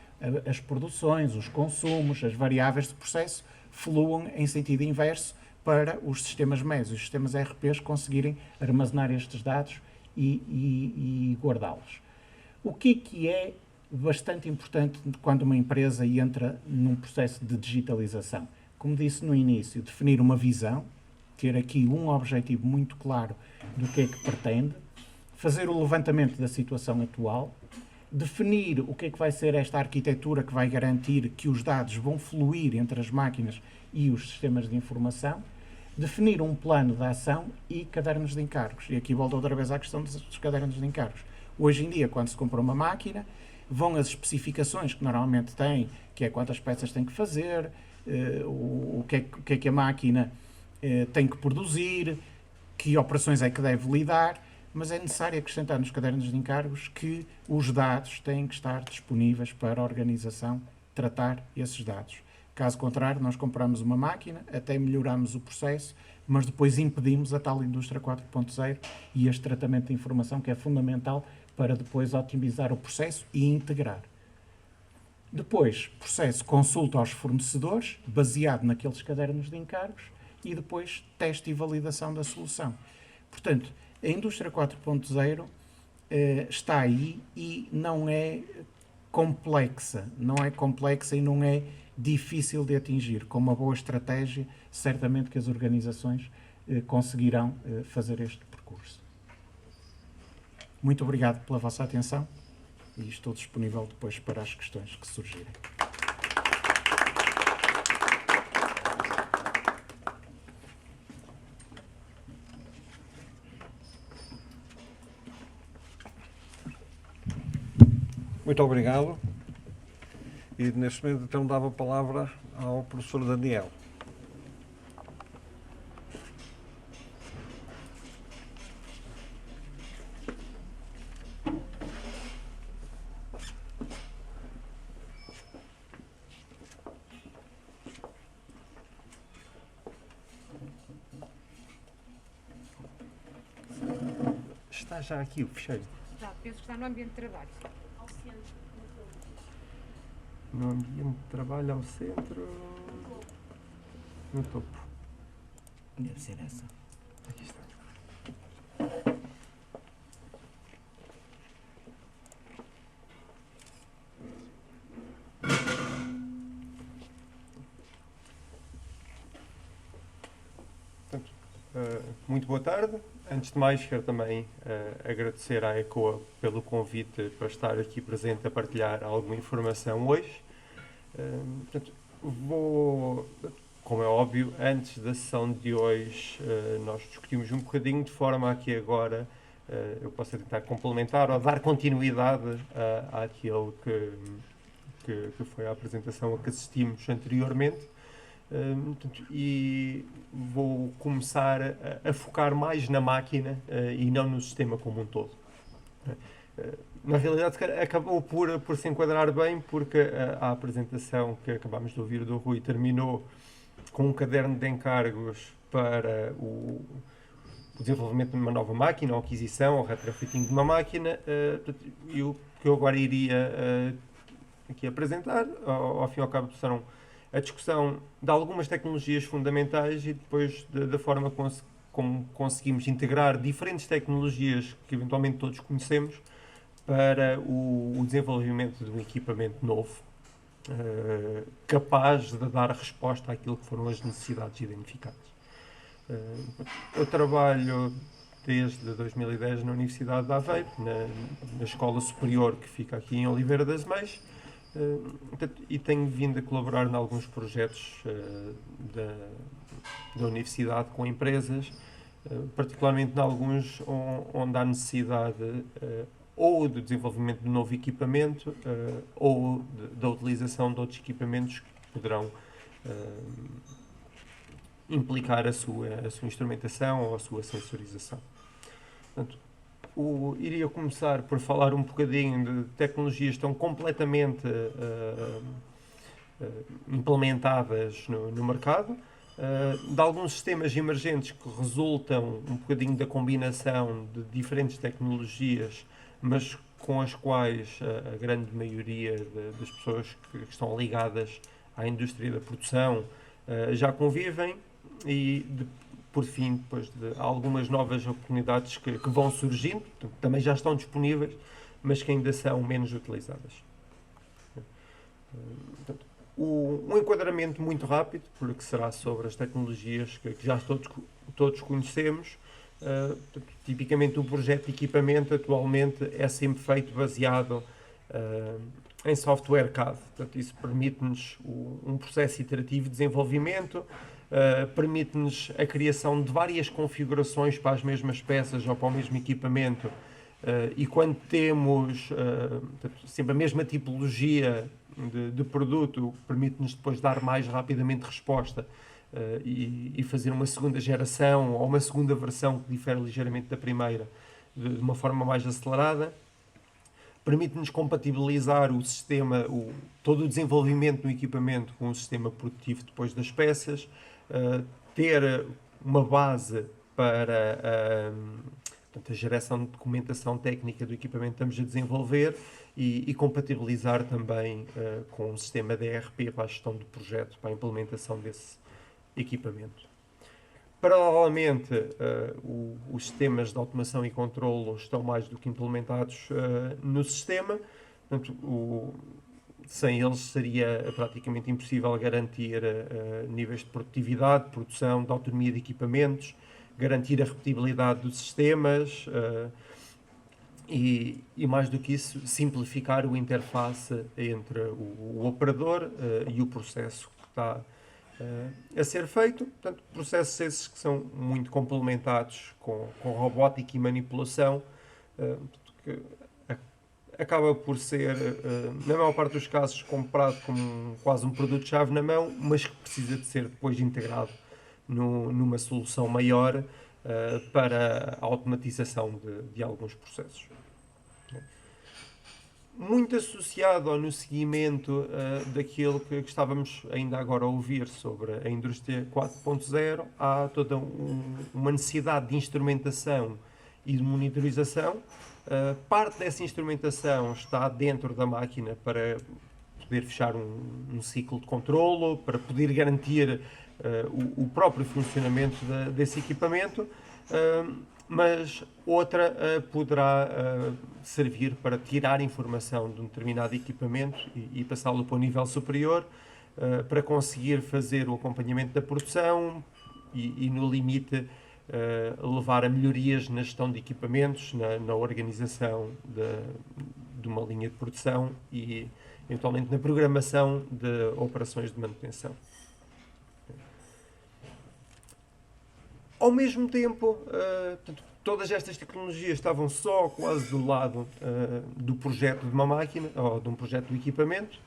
D: as produções, os consumos, as variáveis de processo, fluam em sentido inverso para os sistemas MES, os sistemas ERPs conseguirem armazenar estes dados e guardá-los. O que é bastante importante quando uma empresa entra num processo de digitalização? Como disse no início, definir uma visão, ter aqui um objetivo muito claro do que é que pretende, fazer o levantamento da situação atual, definir o que é que vai ser esta arquitetura que vai garantir que os dados vão fluir entre as máquinas e os sistemas de informação, definir um plano de ação e cadernos de encargos. E aqui volto outra vez à questão dos cadernos de encargos. Hoje em dia, quando se compra uma máquina, vão as especificações que normalmente tem, que é quantas peças tem que fazer, o que é que a máquina tem que produzir, que operações é que deve lidar, mas é necessário acrescentar nos cadernos de encargos que os dados têm que estar disponíveis para a organização tratar esses dados. Caso contrário, nós compramos uma máquina, até melhoramos o processo, mas depois impedimos a tal indústria 4.0 e este tratamento de informação que é fundamental para depois otimizar o processo e integrar. Depois, processo consulta aos fornecedores, baseado naqueles cadernos de encargos, e depois teste e validação da solução. Portanto, a indústria 4.0 está aí e não é complexa e não é difícil de atingir. Com uma boa estratégia, certamente que as organizações conseguirão fazer este percurso. Muito obrigado pela vossa atenção e estou disponível depois para as questões que surgirem.
A: Muito obrigado. E neste momento então dava a palavra ao professor Daniel.
E: Está já aqui o fecheiro.
F: Está, penso que está no ambiente de trabalho.
E: No ambiente de trabalho ao centro. No topo.
G: Deve ser essa.
E: Aqui está. Portanto, muito boa tarde. Antes de mais, quero também agradecer à ECOA pelo convite para estar aqui presente a partilhar alguma informação hoje. Portanto, como é óbvio, antes da sessão de hoje, nós discutimos um bocadinho de forma a que agora eu possa tentar complementar ou dar continuidade àquilo que foi a apresentação a que assistimos anteriormente. E vou começar a focar mais na máquina e não no sistema como um todo. Na realidade, acabou por se enquadrar bem, porque a apresentação que acabámos de ouvir do Rui terminou com um caderno de encargos para o desenvolvimento de uma nova máquina, ou aquisição, ou retrofitting de uma máquina, e o que eu agora iria aqui apresentar, ao fim e ao cabo, serão a discussão de algumas tecnologias fundamentais e depois da forma como conseguimos integrar diferentes tecnologias que eventualmente todos conhecemos para o desenvolvimento de um equipamento novo, capaz de dar resposta àquilo que foram as necessidades identificadas. Eu trabalho desde 2010 na Universidade de Aveiro, na Escola Superior que fica aqui em Oliveira das Meias, e tenho vindo a colaborar em alguns projetos da Universidade com empresas, particularmente em alguns onde há necessidade ou de desenvolvimento de novo equipamento ou da utilização de outros equipamentos que poderão implicar a sua instrumentação ou a sua sensorização. Portanto, iria começar por falar um bocadinho de tecnologias que estão completamente implementadas no mercado, de alguns sistemas emergentes que resultam um bocadinho da combinação de diferentes tecnologias, mas com as quais a grande maioria das pessoas que estão ligadas à indústria da produção já convivem e, por fim, depois de algumas novas oportunidades que vão surgindo, também já estão disponíveis, mas que ainda são menos utilizadas. Portanto, um enquadramento muito rápido, porque será sobre as tecnologias que já todos conhecemos. Tipicamente, um projeto de equipamento atualmente é sempre feito baseado em software CAD. Portanto, isso permite-nos um processo iterativo de desenvolvimento, permite-nos a criação de várias configurações para as mesmas peças ou para o mesmo equipamento. E quando temos sempre a mesma tipologia de produto, permite-nos depois dar mais rapidamente resposta e fazer uma segunda geração ou uma segunda versão que difere ligeiramente da primeira de uma forma mais acelerada. Permite-nos compatibilizar o sistema, todo o desenvolvimento do equipamento com o sistema produtivo depois das peças, ter uma base para portanto, a geração de documentação técnica do equipamento que estamos a desenvolver e compatibilizar também com o sistema de ERP para a gestão do projeto, para a implementação desse equipamento. Paralelamente, os sistemas de automação e controlo estão mais do que implementados no sistema. Portanto, sem eles seria praticamente impossível garantir níveis de produtividade, de produção, de autonomia de equipamentos, garantir a repetibilidade dos sistemas e mais do que isso, simplificar o interface entre o operador e o processo que está a ser feito. Portanto, processos esses que são muito complementados com robótica e manipulação, que acaba por ser, na maior parte dos casos, comprado como quase um produto-chave na mão, mas que precisa de ser depois integrado numa solução maior para a automatização de alguns processos. Muito associado ou no seguimento daquilo que estávamos ainda agora a ouvir sobre a indústria 4.0, há toda uma necessidade de instrumentação e de monitorização. Parte dessa instrumentação está dentro da máquina para poder fechar um ciclo de controlo, para poder garantir o próprio funcionamento desse equipamento, mas outra poderá servir para tirar informação de um determinado equipamento e passá-lo para um nível superior, para conseguir fazer o acompanhamento da produção e no limite, levar a melhorias na gestão de equipamentos, na organização de uma linha de produção e, eventualmente, na programação de operações de manutenção. Ao mesmo tempo, todas estas tecnologias estavam só quase do lado do projeto de uma máquina ou de um projeto de equipamento,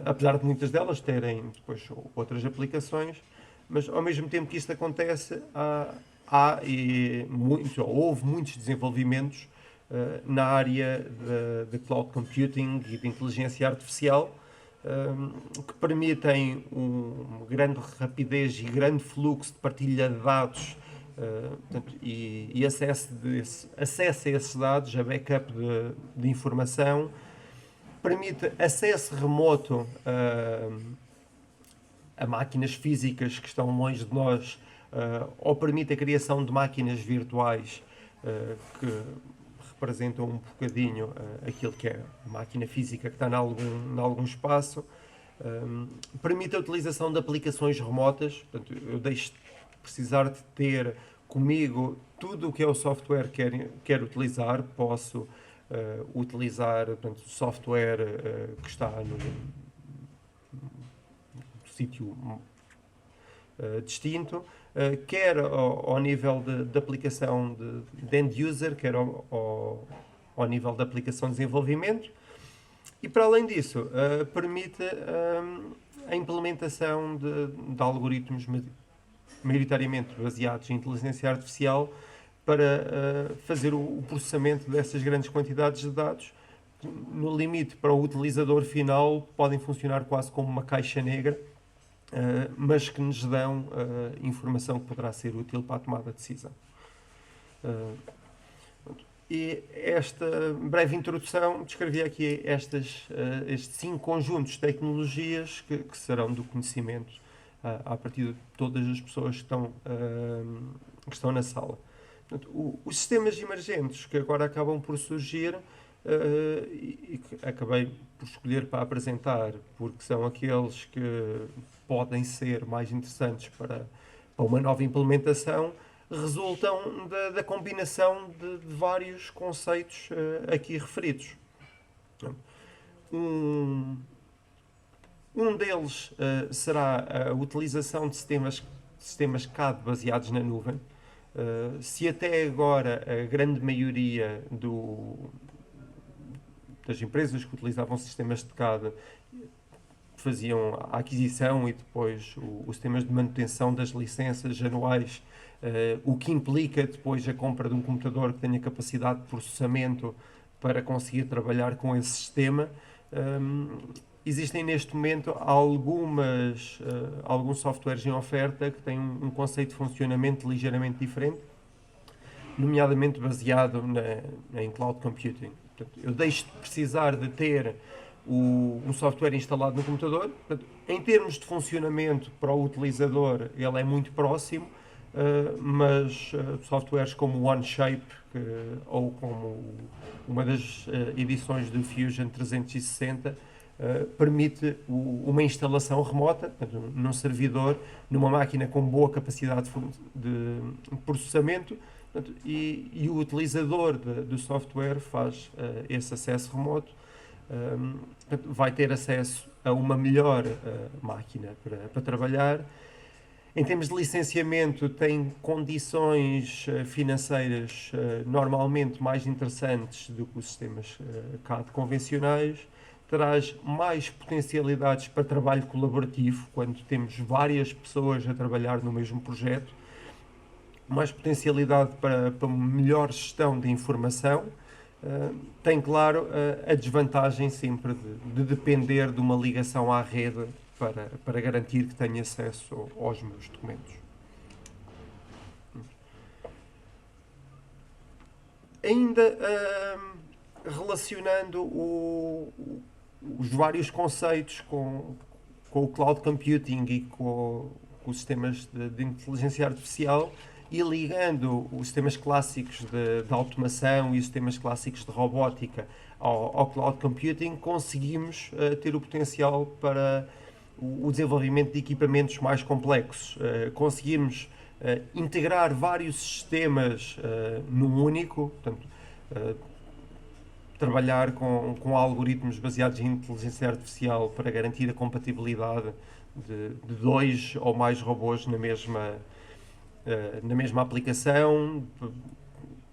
E: apesar de muitas delas terem depois outras aplicações, mas ao mesmo tempo que isto acontece, houve muitos desenvolvimentos na área de cloud computing e de inteligência artificial, que permitem uma grande rapidez e grande fluxo de partilha de dados, portanto, e acesso a esses dados, a backup de informação, permite acesso remoto a máquinas físicas que estão longe de nós, ou permite a criação de máquinas virtuais que representam um bocadinho aquilo que é a máquina física que está em algum espaço. Permite a utilização de aplicações remotas. Portanto, eu deixo de precisar de ter comigo tudo o que é o software que quero utilizar. Posso utilizar, portanto, o software que está no sítio distinto, quer ao nível de aplicação de end user, quer ao nível de aplicação de desenvolvimento. E, para além disso, permite a implementação de algoritmos maioritariamente baseados em inteligência artificial para fazer o processamento dessas grandes quantidades de dados. No limite, para o utilizador final, podem funcionar quase como uma caixa negra, mas que nos dão informação que poderá ser útil para a tomada de decisão. E esta breve introdução descrevi aqui estes 5 conjuntos de tecnologias que serão do conhecimento a partir de todas as pessoas que estão na sala. Portanto, os sistemas emergentes que agora acabam por surgir e que acabei por escolher para apresentar, porque são aqueles que podem ser mais interessantes para uma nova implementação, resultam da combinação de vários conceitos aqui referidos. Um deles será a utilização de sistemas CAD baseados na nuvem. Se até agora a grande maioria das empresas que utilizavam sistemas de CAD faziam a aquisição e depois os sistemas de manutenção das licenças anuais, o que implica depois a compra de um computador que tenha capacidade de processamento para conseguir trabalhar com esse sistema. Existem neste momento alguns softwares em oferta que têm um conceito de funcionamento ligeiramente diferente, nomeadamente baseado em cloud computing. Portanto, eu deixo de precisar de ter um software instalado no computador. Portanto, em termos de funcionamento para o utilizador, ele é muito próximo, mas softwares como o OneShape ou como uma das edições do Fusion 360 permite uma instalação remota, portanto, num servidor, numa máquina com boa capacidade de processamento, portanto, e o utilizador do software faz esse acesso remoto, portanto, vai ter acesso a uma melhor máquina para trabalhar. Em termos de licenciamento, tem condições financeiras normalmente mais interessantes do que os sistemas CAD convencionais. Traz mais potencialidades para trabalho colaborativo, quando temos várias pessoas a trabalhar no mesmo projeto. Mais potencialidade para melhor gestão de informação. Tem, claro, a desvantagem sempre de depender de uma ligação à rede para garantir que tenho acesso aos meus documentos. Ainda relacionando os vários conceitos com o cloud computing e com os sistemas de inteligência artificial e ligando os sistemas clássicos de automação e os sistemas clássicos de robótica ao cloud computing, conseguimos ter o potencial para o desenvolvimento de equipamentos mais complexos. Conseguimos integrar vários sistemas num único, portanto, trabalhar com algoritmos baseados em inteligência artificial para garantir a compatibilidade de 2 ou mais robôs na mesma aplicação,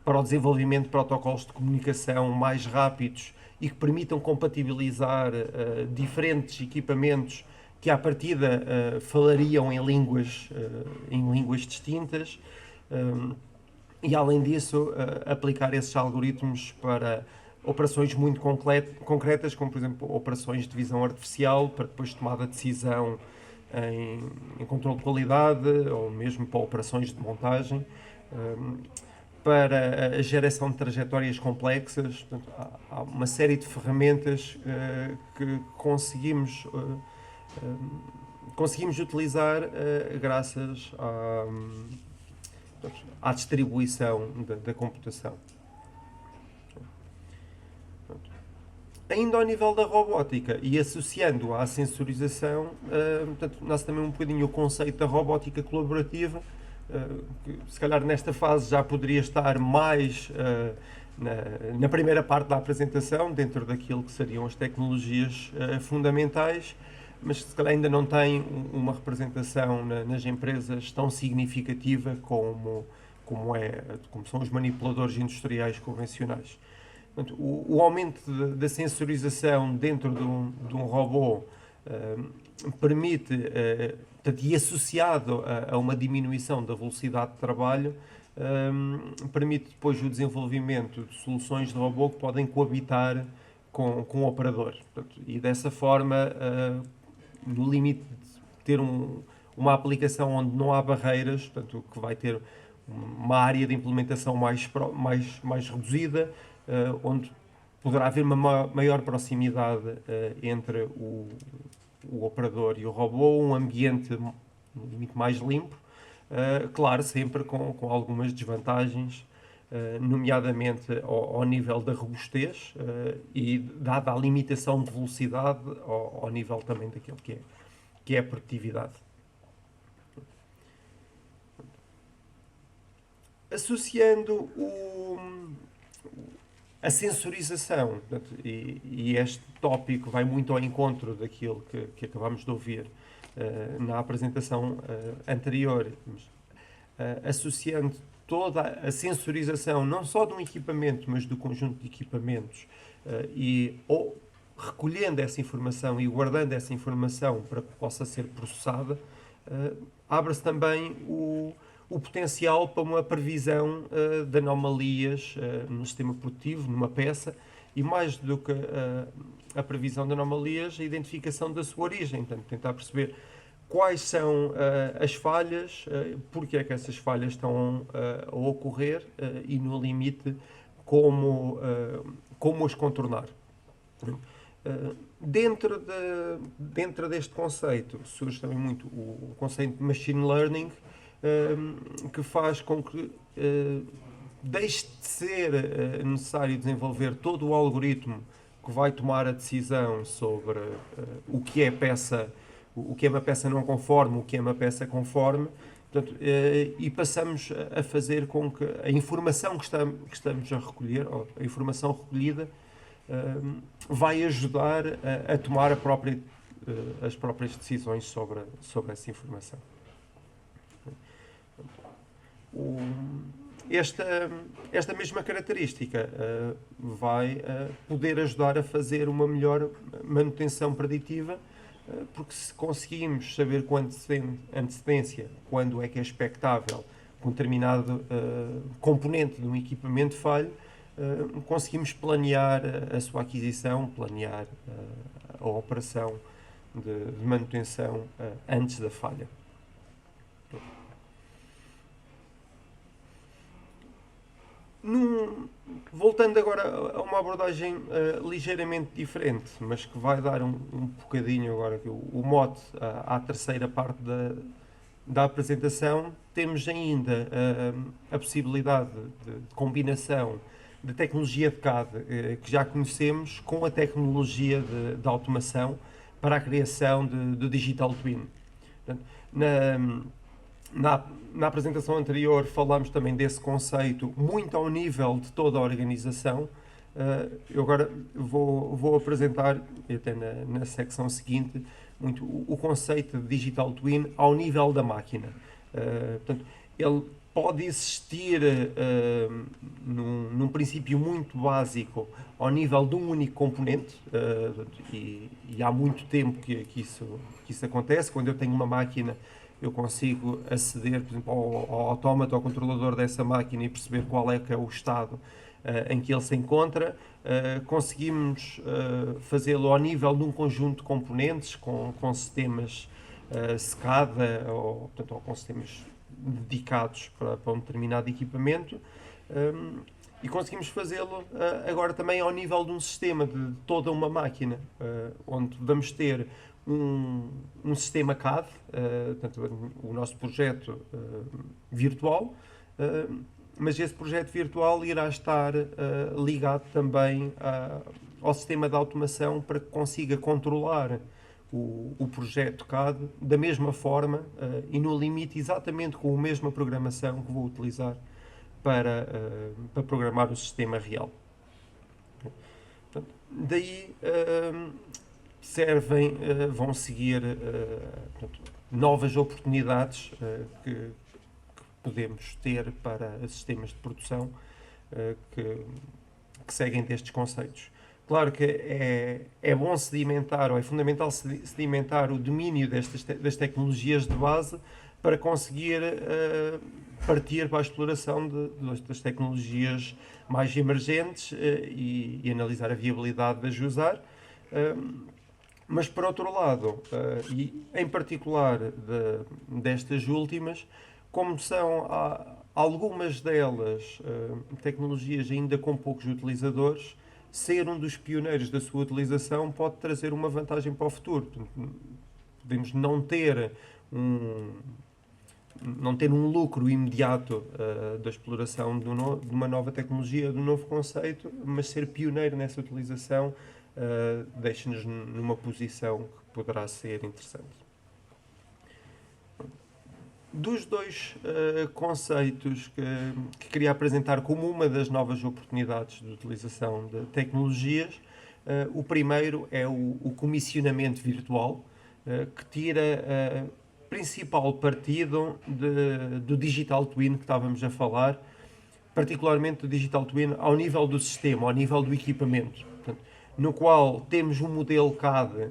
E: para o desenvolvimento de protocolos de comunicação mais rápidos e que permitam compatibilizar diferentes equipamentos que à partida falariam em línguas distintas, e além disso aplicar esses algoritmos para operações muito concretas, como por exemplo operações de visão artificial, para depois tomar a decisão em controle de qualidade, ou mesmo para operações de montagem, para a geração de trajetórias complexas. Portanto, há uma série de ferramentas que conseguimos utilizar graças à distribuição da computação. Ainda ao nível da robótica e associando à sensorização, portanto, nasce também um bocadinho o conceito da robótica colaborativa, que se calhar nesta fase já poderia estar mais na primeira parte da apresentação, dentro daquilo que seriam as tecnologias fundamentais, mas se calhar ainda não tem uma representação nas empresas tão significativa como são os manipuladores industriais convencionais. Portanto, o aumento da sensorização dentro de um robô permite, e associado a uma diminuição da velocidade de trabalho, permite depois o desenvolvimento de soluções de robô que podem coabitar com o operador. Portanto, e dessa forma, no limite de ter uma aplicação onde não há barreiras, portanto, que vai ter uma área de implementação mais reduzida, onde poderá haver uma maior proximidade entre o operador e o robô, um ambiente limite mais limpo, claro, sempre com algumas desvantagens, nomeadamente ao nível da robustez e dada a limitação de velocidade ao nível também daquilo que é a produtividade. Associando a sensorização, portanto, e este tópico vai muito ao encontro daquilo que acabámos de ouvir na apresentação anterior, mas, associando toda a sensorização, não só de um equipamento, mas do conjunto de equipamentos, ou recolhendo essa informação e guardando essa informação para que possa ser processada, abre-se também o potencial para uma previsão de anomalias no sistema produtivo, numa peça, e mais do que a previsão de anomalias, a identificação da sua origem, portanto, tentar perceber quais são as falhas, porque é que essas falhas estão a ocorrer e, no limite, como as contornar. Dentro deste conceito surge também muito o conceito de machine learning, que faz com que deixe de ser necessário desenvolver todo o algoritmo que vai tomar a decisão sobre o que é peça, o que é uma peça não conforme, o que é uma peça conforme, portanto, e passamos a fazer com que a informação que estamos a recolher, ou a informação recolhida, vai ajudar a tomar as próprias decisões sobre essa informação. Esta mesma característica vai poder ajudar a fazer uma melhor manutenção preditiva, porque se conseguimos saber com antecedência quando é que é expectável que um determinado componente de um equipamento falhe, conseguimos planear a sua aquisição, planear a operação de manutenção antes da falha. Voltando agora a uma abordagem ligeiramente diferente, mas que vai dar um bocadinho agora o mote à terceira parte da apresentação, temos ainda a possibilidade de combinação de tecnologia de CAD que já conhecemos com a tecnologia de automação para a criação de Digital Twin. Portanto, na apresentação anterior falámos também desse conceito muito ao nível de toda a organização. Eu agora vou apresentar, até na secção seguinte, muito o conceito de Digital Twin ao nível da máquina. Portanto, ele pode existir num princípio muito básico ao nível de um único componente, e há muito tempo que isso acontece. Quando eu tenho uma máquina, eu consigo aceder, por exemplo, ao autómata, ao controlador dessa máquina e perceber qual é que é o estado em que ele se encontra. Conseguimos fazê-lo ao nível de um conjunto de componentes com sistemas SCADA ou com sistemas dedicados para um determinado equipamento, e conseguimos fazê-lo agora também ao nível de um sistema de toda uma máquina, onde vamos ter um sistema CAD, portanto, o nosso projeto virtual, mas esse projeto virtual irá estar ligado também ao sistema de automação para que consiga controlar o projeto CAD da mesma forma e no limite exatamente com a mesma programação que vou utilizar para programar o sistema real. Portanto, daí vão seguir portanto, novas oportunidades que podemos ter para sistemas de produção que seguem destes conceitos. Claro que é bom sedimentar, ou é fundamental sedimentar o domínio das tecnologias de base para conseguir partir para a exploração das tecnologias mais emergentes e analisar a viabilidade de as usar. Mas, por outro lado, e em particular destas últimas, como são algumas delas tecnologias ainda com poucos utilizadores, ser um dos pioneiros da sua utilização pode trazer uma vantagem para o futuro. Podemos não ter não ter um lucro imediato da exploração de uma nova tecnologia, de um novo conceito, mas ser pioneiro nessa utilização deixa-nos numa posição que poderá ser interessante. Dos dois conceitos que queria apresentar como uma das novas oportunidades de utilização de tecnologias, o primeiro é o comissionamento virtual, que tira principal partido do Digital Twin que estávamos a falar, particularmente do Digital Twin ao nível do sistema, ao nível do equipamento, portanto, no qual temos um modelo CAD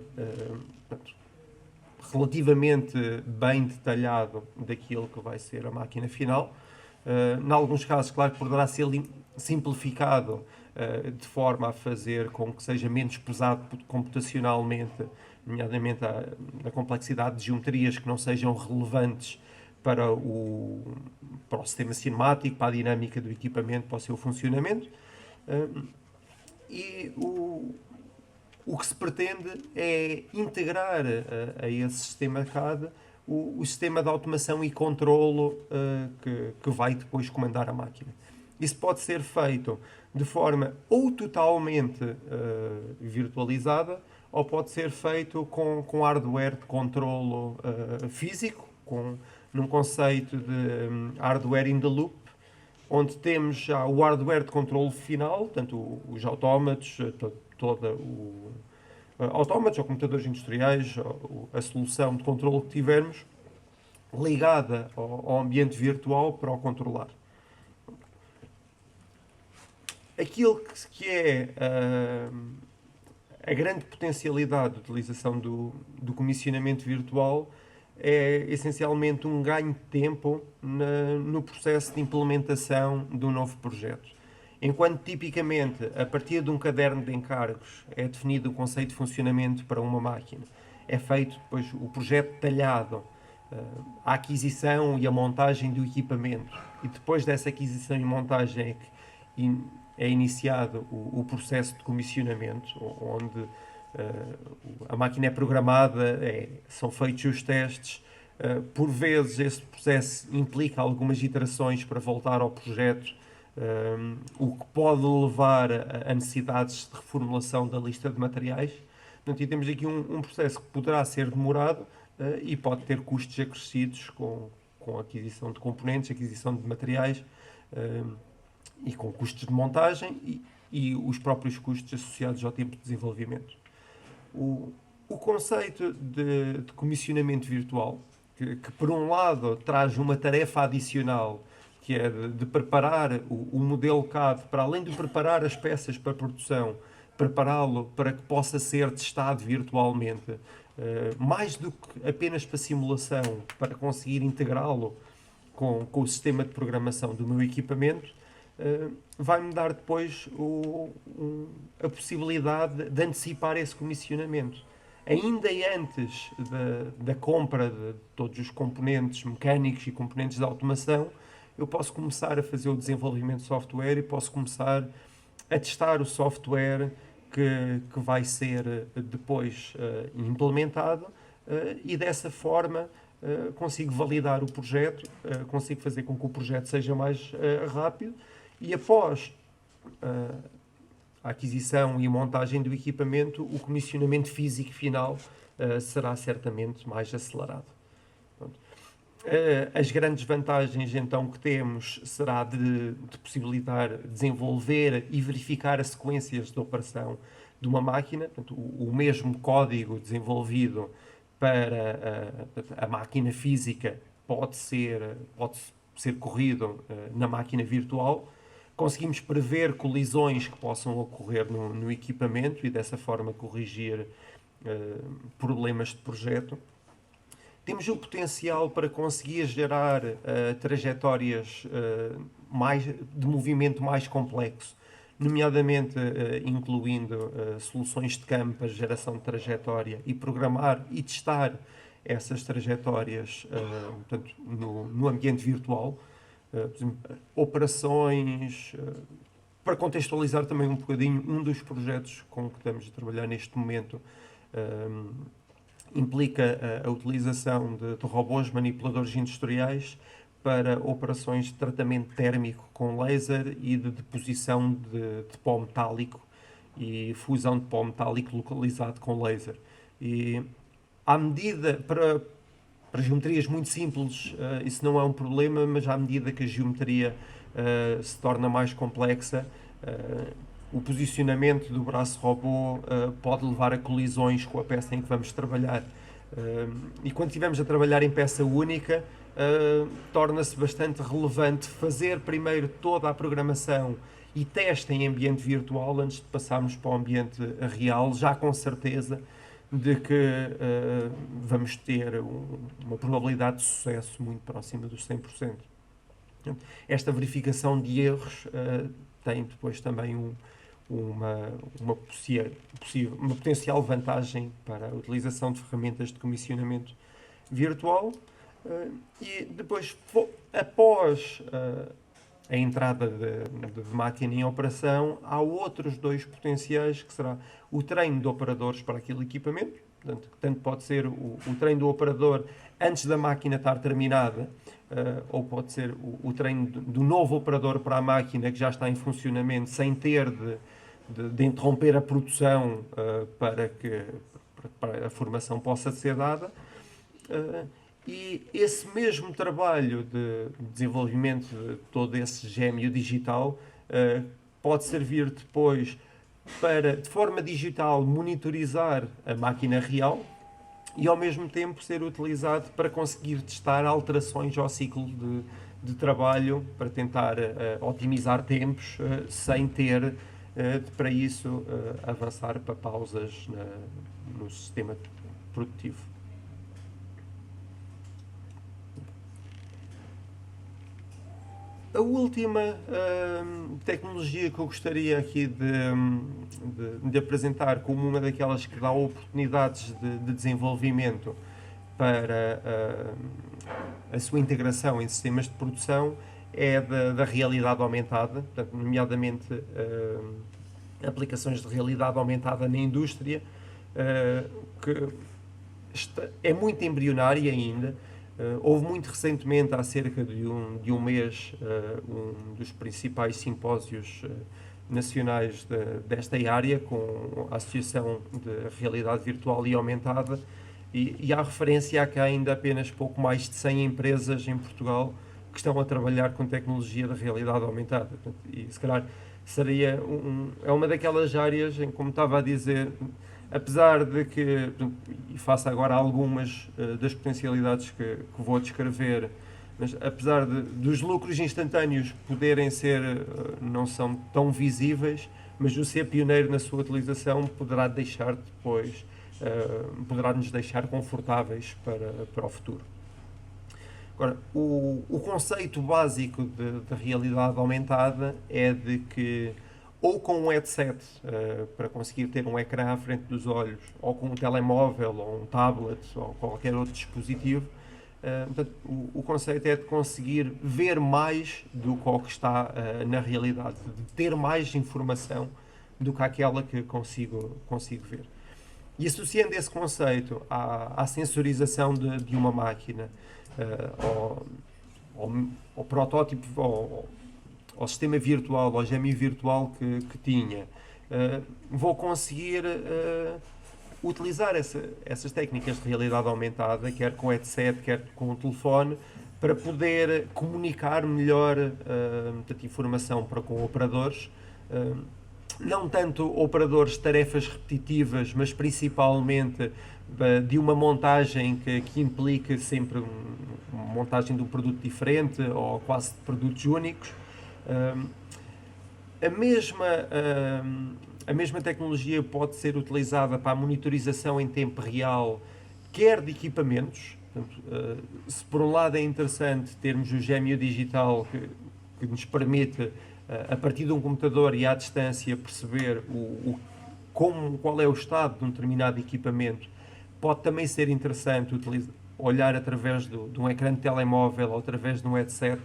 E: relativamente bem detalhado daquilo que vai ser a máquina final. Em alguns casos, claro que poderá ser simplificado de forma a fazer com que seja menos pesado computacionalmente, nomeadamente a complexidade de geometrias que não sejam relevantes para o sistema cinemático, para a dinâmica do equipamento, para o seu funcionamento. E o que se pretende é integrar a esse sistema CAD o sistema de automação e controlo que vai depois comandar a máquina. Isso pode ser feito de forma ou totalmente virtualizada, ou pode ser feito com hardware de controlo físico, num conceito de hardware in the loop, onde temos já o hardware de controlo final, portanto os autómatos, autómatos ou computadores industriais, a solução de controlo que tivermos, ligada ao ambiente virtual para o controlar. Aquilo que é a grande potencialidade de utilização do comissionamento virtual é essencialmente um ganho de tempo no processo de implementação de um novo projeto. Enquanto tipicamente a partir de um caderno de encargos é definido o conceito de funcionamento para uma máquina, é feito depois o projeto detalhado, a aquisição e a montagem do equipamento, e depois dessa aquisição e montagem é iniciado o processo de comissionamento, onde a máquina é programada, são feitos os testes. Por vezes esse processo implica algumas iterações para voltar ao projeto, o que pode levar a necessidades de reformulação da lista de materiais. Portanto, temos aqui um processo que poderá ser demorado e pode ter custos acrescidos com a aquisição de componentes, aquisição de materiais, e com custos de montagem e os próprios custos associados ao tempo de desenvolvimento. O conceito de comissionamento virtual, que por um lado traz uma tarefa adicional, que é de preparar o modelo CAD, para além de preparar as peças para produção, prepará-lo para que possa ser testado virtualmente, mais do que apenas para simulação, para conseguir integrá-lo com o sistema de programação do meu equipamento, vai-me dar depois a possibilidade de antecipar esse comissionamento. Ainda antes da compra de todos os componentes mecânicos e componentes de automação, eu posso começar a fazer o desenvolvimento de software e posso começar a testar o software que vai ser depois implementado, e dessa forma consigo validar o projeto, consigo fazer com que o projeto seja mais rápido, e após a aquisição e montagem do equipamento, o comissionamento físico final será certamente mais acelerado. As grandes vantagens então que temos será de possibilitar desenvolver e verificar as sequências de operação de uma máquina, portanto, o mesmo código desenvolvido para a máquina física pode ser corrido na máquina virtual. Conseguimos prever colisões que possam ocorrer no equipamento e dessa forma corrigir problemas de projeto. Temos o potencial para conseguir gerar trajetórias de movimento mais complexo, nomeadamente incluindo soluções de campo para geração de trajetória e programar e testar essas trajetórias portanto, no ambiente virtual. Por exemplo, operações, para contextualizar também um bocadinho, um dos projetos com que estamos a trabalhar neste momento implica a utilização de robôs manipuladores industriais para operações de tratamento térmico com laser e de deposição de pó metálico e fusão de pó metálico localizado com laser. E à medida, para geometrias muito simples, isso não é um problema, mas à medida que a geometria se torna mais complexa, o posicionamento do braço robô pode levar a colisões com a peça em que vamos trabalhar. E quando estivermos a trabalhar em peça única, torna-se bastante relevante fazer primeiro toda a programação e teste em ambiente virtual antes de passarmos para o ambiente real, já com certeza de que vamos ter uma probabilidade de sucesso muito próxima dos 100%. Esta verificação de erros tem depois também uma potencial vantagem para a utilização de ferramentas de comissionamento virtual. E depois, após a entrada de máquina em operação, há outros dois potenciais, que será o treino de operadores para aquele equipamento. Portanto, tanto pode ser o treino do operador antes da máquina estar terminada, ou pode ser o treino do novo operador para a máquina que já está em funcionamento, sem ter de interromper a produção para a formação possa ser dada. E esse mesmo trabalho de desenvolvimento de todo esse gêmeo digital pode servir depois para, de forma digital, monitorizar a máquina real e, ao mesmo tempo, ser utilizado para conseguir testar alterações ao ciclo de trabalho, para tentar otimizar tempos, sem ter, para isso, avançar para pausas no sistema produtivo. A última tecnologia que eu gostaria aqui de apresentar como uma daquelas que dá oportunidades de desenvolvimento para a sua integração em sistemas de produção é da realidade aumentada, portanto, nomeadamente aplicações de realidade aumentada na indústria, que é muito embrionária ainda. Houve muito recentemente, há cerca de um mês, um dos principais simpósios nacionais desta área, com a Associação de Realidade Virtual e Aumentada, e há referência a que há ainda apenas pouco mais de 100 empresas em Portugal que estão a trabalhar com tecnologia de realidade aumentada. E se calhar é uma daquelas áreas em, como estava a dizer, apesar de que, e faço agora algumas das potencialidades que vou descrever, mas apesar dos lucros instantâneos poderem ser, não são tão visíveis, mas o ser pioneiro na sua utilização poderá nos deixar confortáveis para o futuro. Agora, o conceito básico de realidade aumentada é de que, ou com um headset para conseguir ter um ecrã à frente dos olhos, ou com um telemóvel, ou um tablet, ou qualquer outro dispositivo, portanto, o conceito é de conseguir ver mais do que está na realidade, de ter mais informação do que aquela que consigo ver. E associando esse conceito à sensorização de uma máquina, ao protótipo, ao sistema virtual, ao gêmeo virtual que tinha, vou conseguir utilizar essas técnicas de realidade aumentada, quer com headset, quer com o telefone, para poder comunicar melhor informação com operadores, não tanto operadores de tarefas repetitivas, mas principalmente de uma montagem que implica sempre uma montagem de um produto diferente ou quase de produtos únicos. A mesma tecnologia pode ser utilizada para a monitorização em tempo real, quer de equipamentos. Portanto, se por um lado é interessante termos o gêmeo digital que nos permite, a partir de um computador e à distância, perceber qual é o estado de um determinado equipamento, pode também ser interessante olhar através de um ecrã de telemóvel ou através de um headset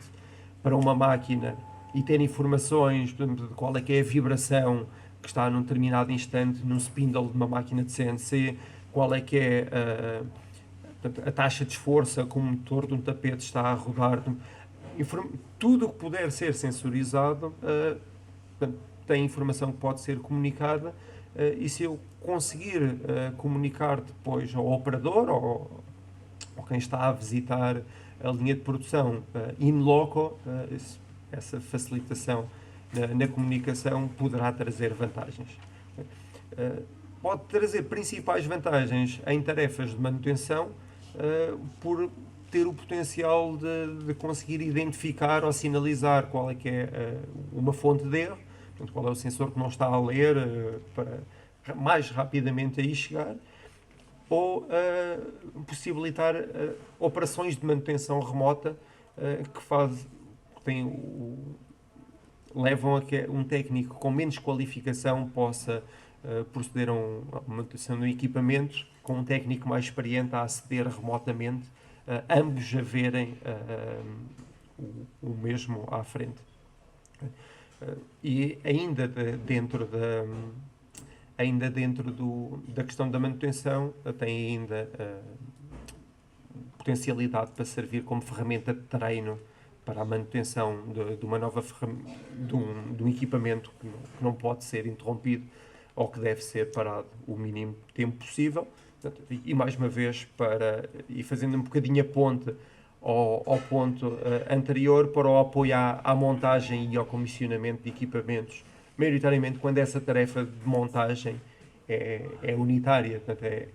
E: para uma máquina e ter informações, por exemplo, de qual é que é a vibração que está num determinado instante num spindle de uma máquina de CNC, qual é que é a taxa de esforço que o motor de um tapete está a rodar. Tudo o que puder ser sensorizado tem informação que pode ser comunicada, e se eu conseguir comunicar depois ao operador ou quem está a visitar a linha de produção in loco, essa facilitação na comunicação poderá trazer vantagens. Pode trazer principais vantagens em tarefas de manutenção, por ter o potencial de conseguir identificar ou sinalizar qual é que é uma fonte de erro, portanto, qual é o sensor que não está a ler, para mais rapidamente aí chegar, ou possibilitar operações de manutenção remota que levam a que um técnico com menos qualificação possa proceder a uma manutenção do equipamento, com um técnico mais experiente a aceder remotamente, ambos a verem o mesmo à frente. E ainda dentro da questão da manutenção, tem ainda potencialidade para servir como ferramenta de treino para a manutenção de uma nova de um equipamento que não pode ser interrompido ou que deve ser parado o mínimo tempo possível. E mais uma vez, e fazendo um bocadinho a ponte ao ponto anterior, para o apoio à montagem e ao comissionamento de equipamentos, maioritariamente quando essa tarefa de montagem é unitária. Portanto, é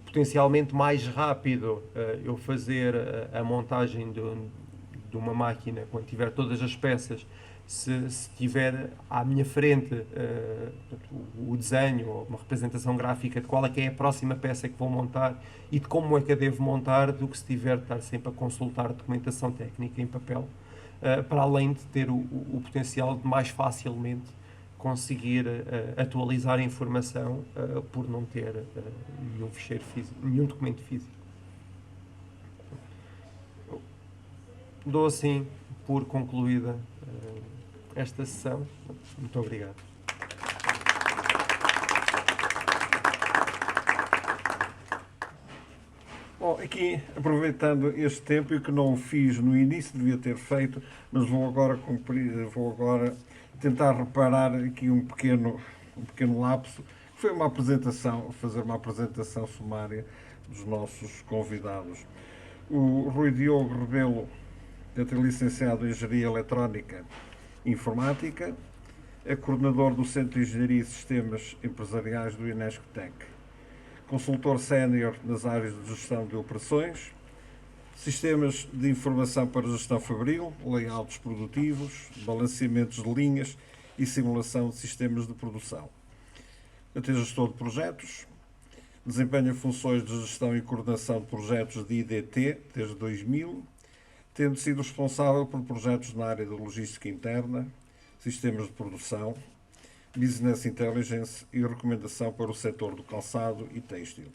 E: potencialmente mais rápido eu fazer a montagem de uma máquina quando tiver todas as peças, se tiver à minha frente o desenho ou uma representação gráfica de qual é que é a próxima peça que vou montar e de como é que a devo montar, do que se tiver de estar sempre a consultar documentação técnica em papel, para além de ter o potencial de mais facilmente conseguir atualizar a informação por não ter nenhum ficheiro físico, nenhum documento físico. Dou assim por concluída esta sessão. Muito obrigado.
A: Bom, aqui, aproveitando este tempo, e que não o fiz no início, devia ter feito, mas vou agora tentar reparar aqui um pequeno lapso, que foi fazer uma apresentação sumária dos nossos convidados. O Rui Diogo Rebelo é licenciado em Engenharia Eletrónica e Informática, é coordenador do Centro de Engenharia e Sistemas Empresariais do Inescotec, consultor sénior nas áreas de gestão de operações, sistemas de informação para gestão fabril, layouts produtivos, balanceamentos de linhas e simulação de sistemas de produção. É gestor de projetos, desempenha funções de gestão e coordenação de projetos de IDT desde 2000, tendo sido responsável por projetos na área da logística interna, sistemas de produção, business intelligence e recomendação para o setor do calçado e têxtil.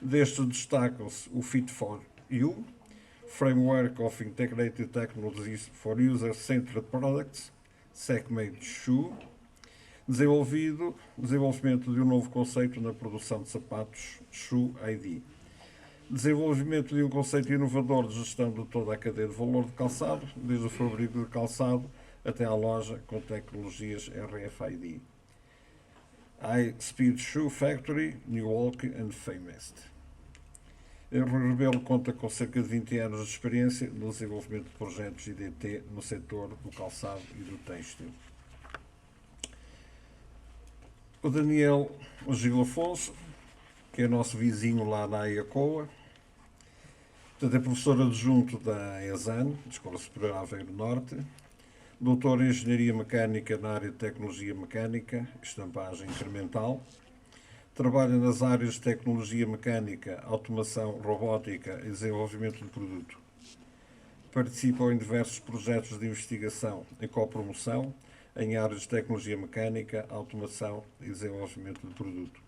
A: Destes destacam-se o Fit4U, Framework of Integrated Technologies for User-Centered Products, Segment Shoe, desenvolvimento de um novo conceito na produção de sapatos, Shoe ID, desenvolvimento de um conceito inovador de gestão de toda a cadeia de valor de calçado, desde o fabrico de calçado até à loja com tecnologias RFID. High Speed Shoe Factory, New Walk and Famest. Rui Rebelo conta com cerca de 20 anos de experiência no desenvolvimento de projetos IDT no setor do calçado e do têxtil. O Daniel Gil Afonso, que é nosso vizinho lá na IACOA, portanto, é professor adjunto da ESAN, Escola Superior Aveiro Norte, doutor em Engenharia Mecânica na área de Tecnologia Mecânica, Estampagem Incremental, trabalha nas áreas de Tecnologia Mecânica, Automação, Robótica e Desenvolvimento de Produto. Participa em diversos projetos de investigação em copromoção, em áreas de Tecnologia Mecânica, Automação e Desenvolvimento de Produto.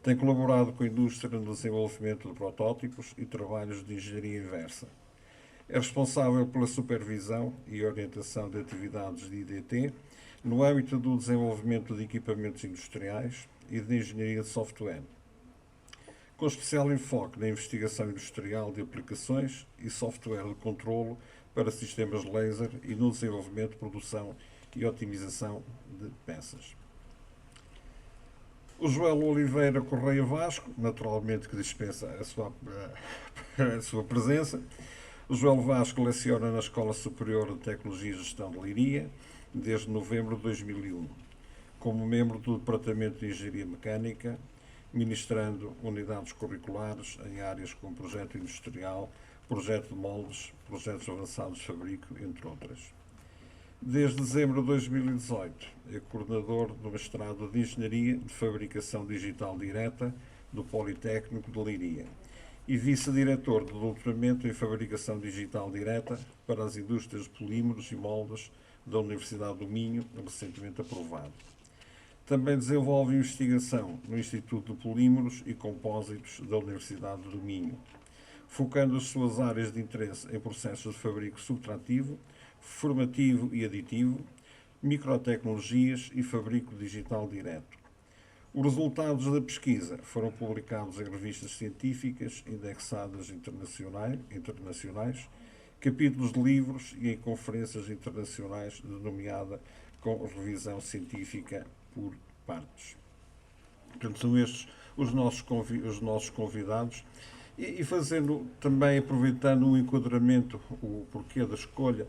A: Tem colaborado com a indústria no desenvolvimento de protótipos e trabalhos de engenharia inversa. É responsável pela supervisão e orientação de atividades de IDT no âmbito do desenvolvimento de equipamentos industriais e de engenharia de software. com especial enfoque na investigação industrial de aplicações e software de controlo para sistemas laser e no desenvolvimento, produção e otimização de peças. O Joel Oliveira Correia Vasco, naturalmente que dispensa a sua presença. O Joel Vasco leciona na Escola Superior de Tecnologia e Gestão de Leiria desde novembro de 2001, como membro do Departamento de Engenharia Mecânica, ministrando unidades curriculares em áreas como projeto industrial, projeto de moldes, projetos avançados de fabrico, entre outras. Desde dezembro de 2018, é coordenador do mestrado de Engenharia de Fabricação Digital Direta do Politécnico de Leiria e vice-diretor do doutoramento em Fabricação Digital Direta para as indústrias de polímeros e moldes da Universidade do Minho, recentemente aprovado. Também desenvolve investigação no Instituto de Polímeros e Compósitos da Universidade do Minho, focando as suas áreas de interesse em processos de fabrico subtrativo, formativo e aditivo, microtecnologias e fabrico digital direto. Os resultados da pesquisa foram publicados em revistas científicas indexadas internacionais, capítulos de livros e em conferências internacionais, denominada com revisão científica por partes. Portanto, são estes os nossos convidados. E fazendo também, aproveitando o enquadramento, o porquê da escolha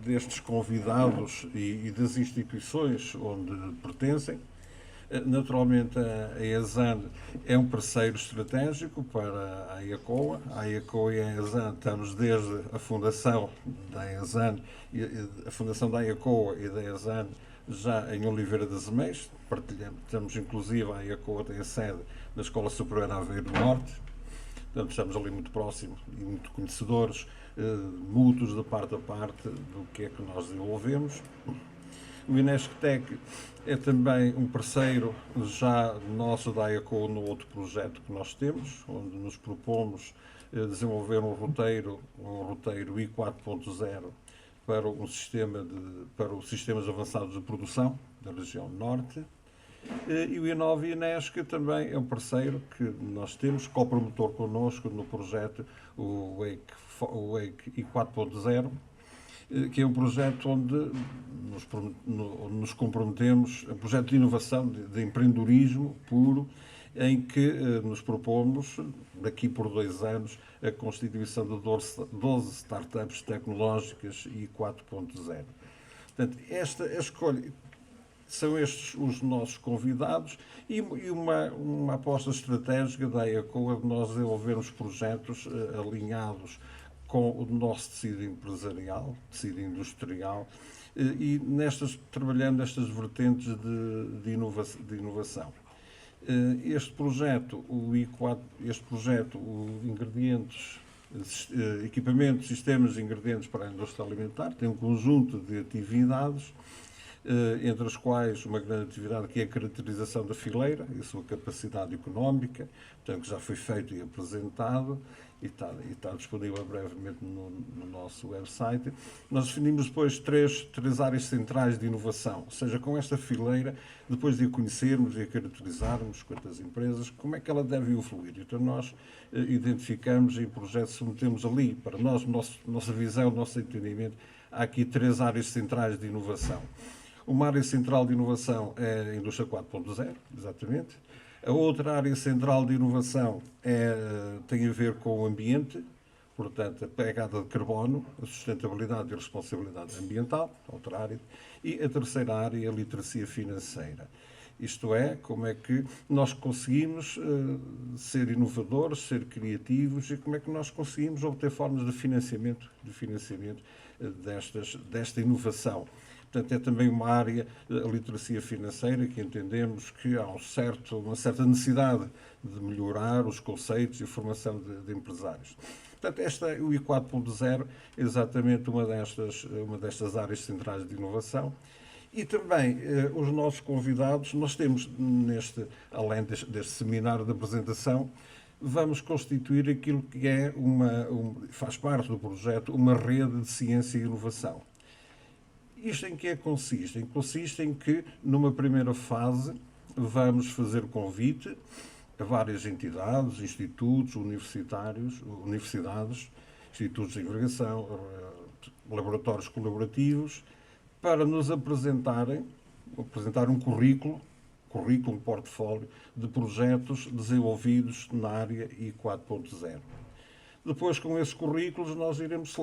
A: destes convidados e das instituições onde pertencem, naturalmente a ESAN é um parceiro estratégico para a IACOA. A IACOA e a ESAN estamos desde a fundação da ESAN, a fundação da IACOA e da ESAN já em Oliveira das Meias. Estamos inclusive, a IACOA tem a sede na Escola Superior Aveiro Norte. Portanto, estamos ali muito próximos e muito conhecedores mútuos de parte a parte do que é que nós desenvolvemos. O INESC-TEC é também um parceiro já nosso da IACO no outro projeto que nós temos, onde nos propomos desenvolver um roteiro I 4.0 para os sistemas avançados de produção da região norte. E o Inova INESC também é um parceiro que nós temos, copromotor connosco no projeto o Wake I 4.0, que é um projeto onde nos comprometemos, é um projeto de inovação, de empreendedorismo puro, em que nos propomos, daqui por 2 anos, a constituição de 12 startups tecnológicas I 4.0. Portanto, esta é a escolha. São estes os nossos convidados e uma aposta estratégica da IACOA de nós desenvolvermos projetos alinhados com o nosso tecido empresarial, tecido industrial, e trabalhando nestas vertentes de inovação. Este projeto, o equipamentos, sistemas e ingredientes para a indústria alimentar, tem um conjunto de atividades, entre as quais uma grande atividade que é a caracterização da fileira e a sua capacidade económica, portanto, que já foi feito e apresentado e está disponível brevemente no nosso website. Nós definimos depois três áreas centrais de inovação, ou seja, com esta fileira, depois de a conhecermos e a caracterizarmos quantas empresas, como é que ela deve evoluir. Então nós identificamos e em projetos submetemos ali, para nós, nossa visão, nosso entendimento, há aqui 3 áreas centrais de inovação. Uma área central de inovação é a indústria 4.0, exatamente. A outra área central de inovação tem a ver com o ambiente, portanto, a pegada de carbono, a sustentabilidade e a responsabilidade ambiental, outra área. E a terceira área é a literacia financeira. Isto é, como é que nós conseguimos ser inovadores, ser criativos e como é que nós conseguimos obter formas de financiamento desta inovação. Portanto, é também uma área, a literacia financeira, que entendemos que há uma certa necessidade de melhorar os conceitos e a formação de empresários. Portanto, o I 4.0 é exatamente uma destas áreas centrais de inovação. E também os nossos convidados, nós temos, além deste seminário de apresentação, vamos constituir aquilo que faz parte do projeto, uma rede de ciência e inovação. Isto em que é que consiste? Consiste em que, numa primeira fase, vamos fazer convite a várias entidades, institutos, universidades, institutos de investigação, laboratórios colaborativos, para nos apresentar um currículo, um portfólio de projetos desenvolvidos na área I 4.0. Depois, com esses currículos, nós iremos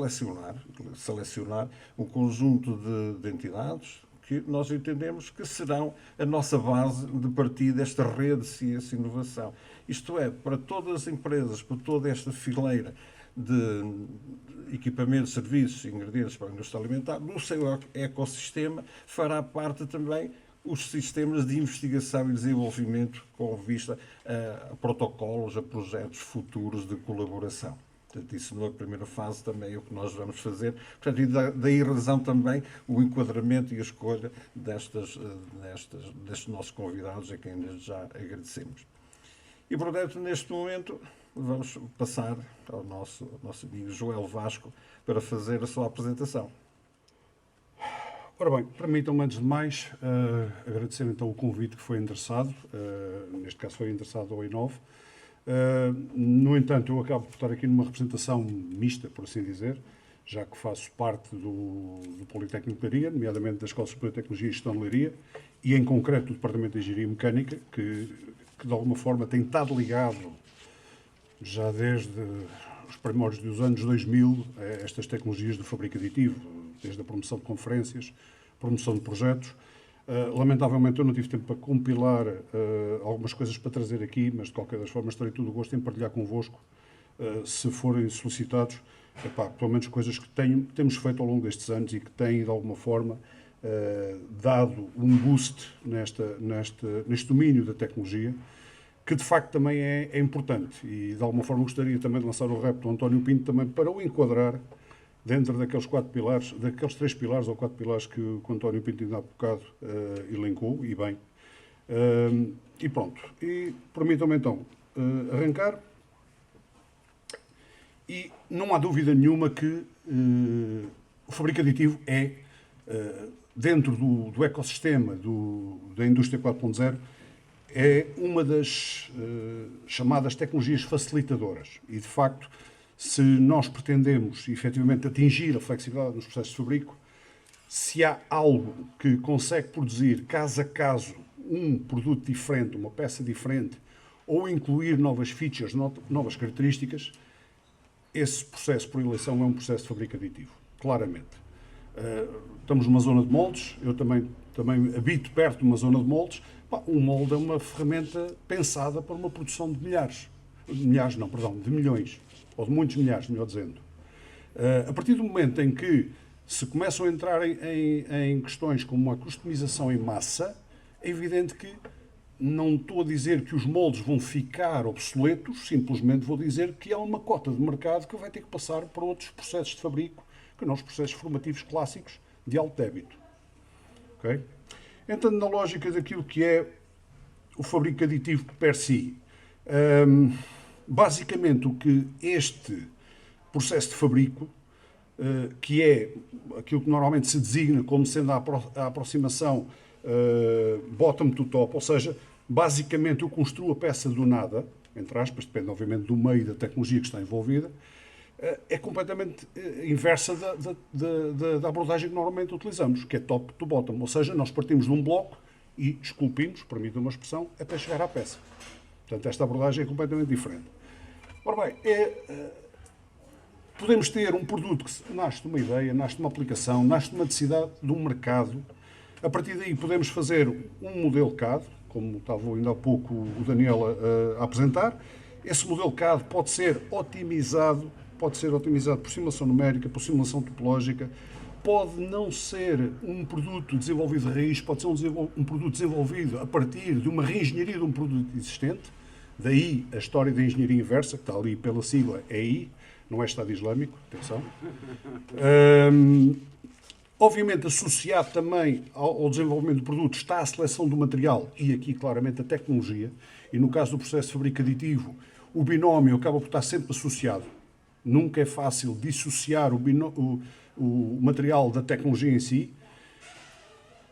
A: selecionar um conjunto de entidades que nós entendemos que serão a nossa base de partida desta rede de ciência e inovação. Isto é, para todas as empresas, para toda esta fileira de equipamentos, serviços e ingredientes para a indústria alimentar, no seu ecossistema fará parte também os sistemas de investigação e desenvolvimento com vista a protocolos, a projetos futuros de colaboração. Portanto, isso na primeira fase também é o que nós vamos fazer. Portanto, e daí razão também o enquadramento e a escolha destes nossos convidados, a quem desde já agradecemos. E, portanto, neste momento, vamos passar ao nosso amigo Joel Vasco para fazer a sua apresentação.
H: Ora bem, permitam-me antes de mais agradecer então o convite que foi endereçado, neste caso foi endereçado ao I9. No entanto, eu acabo por estar aqui numa representação mista, por assim dizer, já que faço parte do Politécnico de Leiria, nomeadamente da Escola Superior de Tecnologia e Gestão de Leiria, e em concreto do Departamento de Engenharia Mecânica, que de alguma forma tem estado ligado já desde os primórdios dos anos 2000 a estas tecnologias do fabrico aditivo, desde a promoção de conferências, promoção de projetos. Lamentavelmente eu não tive tempo para compilar algumas coisas para trazer aqui, mas de qualquer das formas terei todo o gosto em partilhar convosco, se forem solicitados, pelo menos coisas que temos feito ao longo destes anos e que têm de alguma forma dado um boost neste domínio da tecnologia, que de facto também é importante, e de alguma forma gostaria também de lançar o repto do António Pinto também para o enquadrar dentro daqueles 4 pilares, daqueles 3 pilares ou 4 pilares que o António Pinto ainda há bocado elencou, e bem. E pronto. E permitam-me então arrancar. E não há dúvida nenhuma que o fabrico aditivo é, dentro do ecossistema da indústria 4.0, é uma das chamadas tecnologias facilitadoras. E, de facto, se nós pretendemos, efetivamente, atingir a flexibilidade nos processos de fabrico, se há algo que consegue produzir, caso a caso, um produto diferente, uma peça diferente, ou incluir novas features, novas características, esse processo por eleição é um processo de fabrico aditivo, claramente. Estamos numa zona de moldes, eu também habito perto de uma zona de moldes. Um molde é uma ferramenta pensada para uma produção de de milhões, ou de muitos milhares, melhor dizendo. A partir do momento em que se começam a entrar em questões como a customização em massa, é evidente que não estou a dizer que os moldes vão ficar obsoletos, simplesmente vou dizer que há uma cota de mercado que vai ter que passar para outros processos de fabrico, que não os processos formativos clássicos de alto débito. Okay? Entrando na lógica daquilo que é o fabrico aditivo per si, basicamente o que este processo de fabrico, que é aquilo que normalmente se designa como sendo a aproximação bottom to top, ou seja, basicamente eu construo a peça do nada, entre aspas, depende obviamente do meio da tecnologia que está envolvida, é completamente inversa da abordagem que normalmente utilizamos, que é top to bottom, ou seja, nós partimos de um bloco e esculpimos, permite uma expressão, até chegar à peça. Portanto, esta abordagem é completamente diferente. Ora bem, podemos ter um produto que nasce de uma ideia, nasce de uma aplicação, nasce de uma necessidade de um mercado. A partir daí podemos fazer um modelo CAD, como estava ainda há pouco o Daniel a apresentar. Esse modelo CAD pode ser otimizado por simulação numérica, por simulação topológica, pode não ser um produto desenvolvido de raiz, pode ser um produto desenvolvido a partir de uma reengenharia de um produto existente, daí a história da engenharia inversa, que está ali pela sigla EI, não é Estado Islâmico, atenção. Obviamente, associado também ao desenvolvimento do produto está a seleção do material e aqui claramente a tecnologia, e no caso do processo de fabrico aditivo, o binómio acaba por estar sempre associado. Nunca é fácil dissociar o material da tecnologia em si.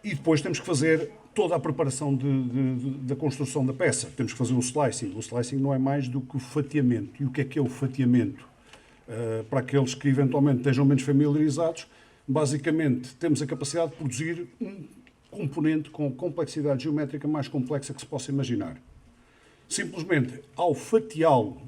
H: E depois temos que fazer toda a preparação da construção da peça. Temos que fazer o slicing. O slicing não é mais do que o fatiamento. E o que é o fatiamento? Para aqueles que eventualmente estejam menos familiarizados, basicamente temos a capacidade de produzir um componente com complexidade geométrica mais complexa que se possa imaginar. Simplesmente, ao fatiá-lo,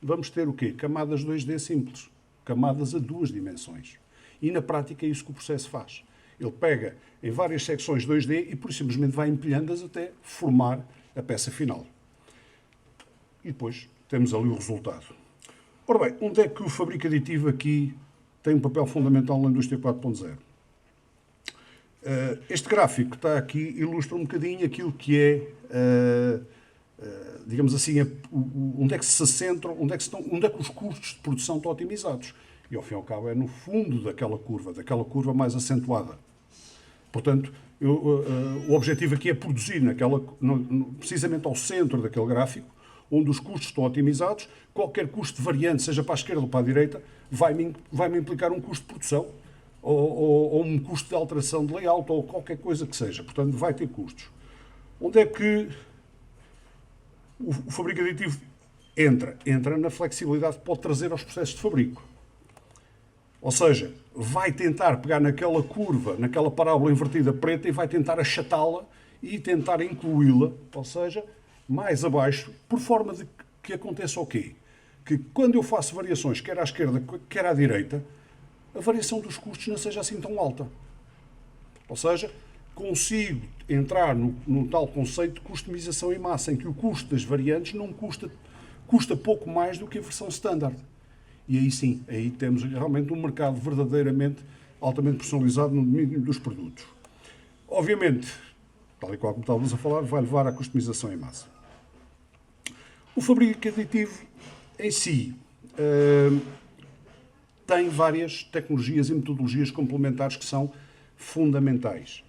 H: vamos ter o quê? Camadas 2D simples. Camadas a 2 dimensões. E na prática é isso que o processo faz. Ele pega em várias secções 2D e, por simplesmente, vai empilhando-as até formar a peça final. E depois temos ali o resultado. Ora bem, onde é que o fabrico aditivo aqui tem um papel fundamental na indústria 4.0? Este gráfico que está aqui ilustra um bocadinho aquilo que é, digamos assim, onde é que se centram, onde é que os custos de produção estão otimizados. E, ao fim e ao cabo, é no fundo daquela curva mais acentuada. Portanto, o objetivo aqui é produzir precisamente ao centro daquele gráfico, onde os custos estão otimizados. Qualquer custo variante, seja para a esquerda ou para a direita, vai-me implicar um custo de produção ou um custo de alteração de layout ou qualquer coisa que seja. Portanto, vai ter custos. Onde é que o fabrico aditivo entra? Entra na flexibilidade que pode trazer aos processos de fabrico. Ou seja, vai tentar pegar naquela curva, naquela parábola invertida preta e vai tentar achatá-la e tentar incluí-la, ou seja, mais abaixo, por forma de que aconteça o quê? Que quando eu faço variações, quer à esquerda, quer à direita, a variação dos custos não seja assim tão alta. Ou seja, consigo entrar no tal conceito de customização em massa, em que o custo das variantes não custa pouco mais do que a versão standard. E aí sim, aí temos realmente um mercado verdadeiramente altamente personalizado no domínio dos produtos. Obviamente, tal e qual como estávamos a falar, vai levar à customização em massa. O fabrico aditivo em si tem várias tecnologias e metodologias complementares que são fundamentais.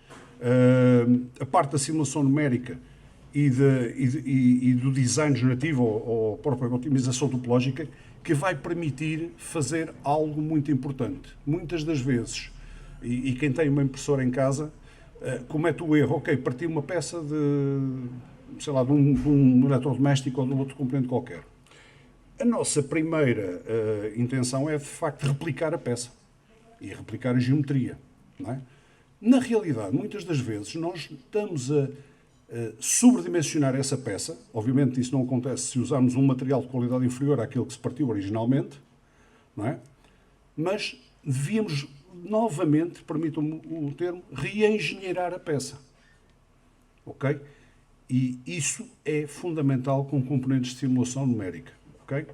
H: A parte da simulação numérica e do design generativo ou própria otimização topológica, que vai permitir fazer algo muito importante. Muitas das vezes, e quem tem uma impressora em casa, comete o erro, ok, parti uma peça de um eletrodoméstico ou de outro componente qualquer. A nossa primeira intenção é, de facto, replicar a peça e replicar a geometria. Não é? Na realidade, muitas das vezes, nós estamos a sobredimensionar essa peça. Obviamente, isso não acontece se usarmos um material de qualidade inferior àquele que se partiu originalmente, não é? Mas devíamos, novamente, permitam-me o termo, reengenheirar a peça. Ok? E isso é fundamental com componentes de simulação numérica. Okay?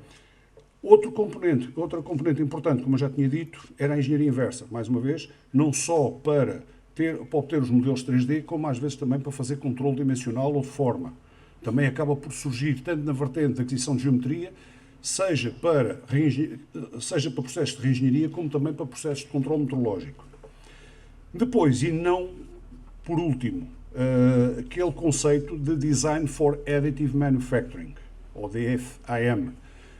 H: Outra componente importante, como eu já tinha dito, era a engenharia inversa. Mais uma vez, não só para obter os modelos 3D, como às vezes também para fazer controle dimensional ou de forma. Também acaba por surgir, tanto na vertente da aquisição de geometria, seja para processos de reengenharia, como também para processos de controle metrológico. Depois, e não por último, aquele conceito de Design for Additive Manufacturing, ou DFAM,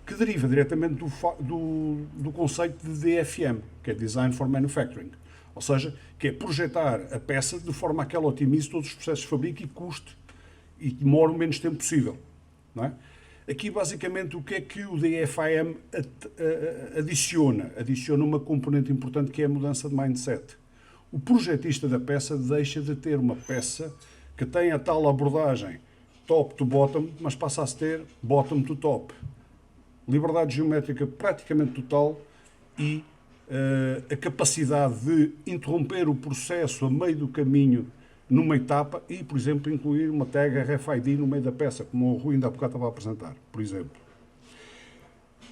H: que deriva diretamente do conceito de DFM, que é Design for Manufacturing. Ou seja, que é projetar a peça de forma a que ela otimize todos os processos de fabrico e custe e demore o menos tempo possível. Não é? Aqui, basicamente, o que é que o DFAM adiciona? Adiciona uma componente importante que é a mudança de mindset. O projetista da peça deixa de ter uma peça que tem a tal abordagem top to bottom, mas passa a ter bottom to top. Liberdade geométrica praticamente total e a capacidade de interromper o processo a meio do caminho numa etapa e, por exemplo, incluir uma tag RFID no meio da peça, como o Rui ainda há bocado estava a apresentar, por exemplo.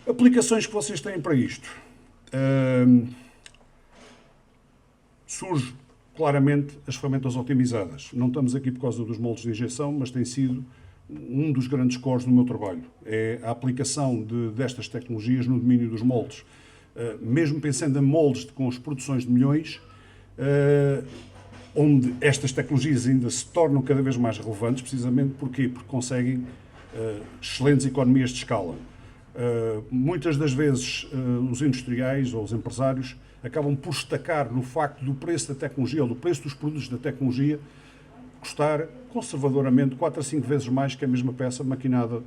H: Aplicações que vocês têm para isto. Surge claramente as ferramentas otimizadas. Não estamos aqui por causa dos moldes de injeção, mas tem sido um dos grandes cores do meu trabalho. É a aplicação destas tecnologias no domínio dos moldes. Mesmo pensando em moldes com as produções de milhões, onde estas tecnologias ainda se tornam cada vez mais relevantes, precisamente porquê? Porque conseguem excelentes economias de escala. Muitas das vezes os industriais ou os empresários acabam por destacar no facto do preço da tecnologia ou do preço dos produtos da tecnologia custar conservadoramente 4 a 5 vezes mais que a mesma peça maquinada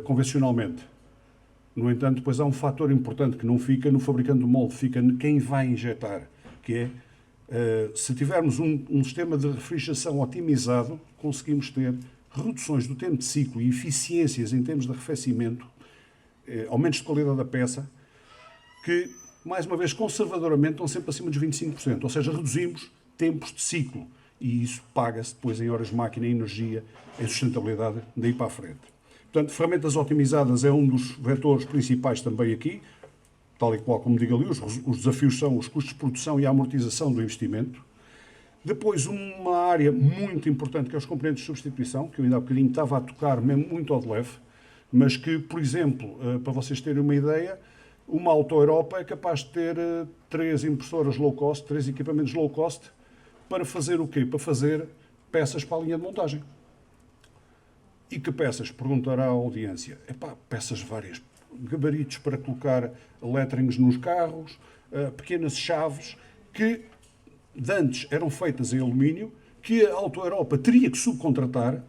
H: convencionalmente. No entanto, depois há um fator importante que não fica no fabricante do molde, fica quem vai injetar, que é, se tivermos um sistema de refrigeração otimizado, conseguimos ter reduções do tempo de ciclo e eficiências em termos de arrefecimento, aumentos de qualidade da peça, que, mais uma vez, conservadoramente, estão sempre acima dos 25%. Ou seja, reduzimos tempos de ciclo. E isso paga-se depois em horas de máquina, em energia, em sustentabilidade, daí para a frente. Portanto, ferramentas otimizadas é um dos vetores principais também aqui, tal e qual como digo ali, os desafios são os custos de produção e a amortização do investimento. Depois, uma área muito importante que é os componentes de substituição, que eu ainda há bocadinho estava a tocar mesmo muito ao de leve, mas que, por exemplo, para vocês terem uma ideia, uma Auto Europa é capaz de ter 3 impressoras low cost, 3 equipamentos low cost, para fazer o quê? Para fazer peças para a linha de montagem. E que peças? Perguntará a audiência. Peças várias. Gabaritos para colocar letterings nos carros, pequenas chaves, que de antes eram feitas em alumínio, que a Auto Europa teria que subcontratar,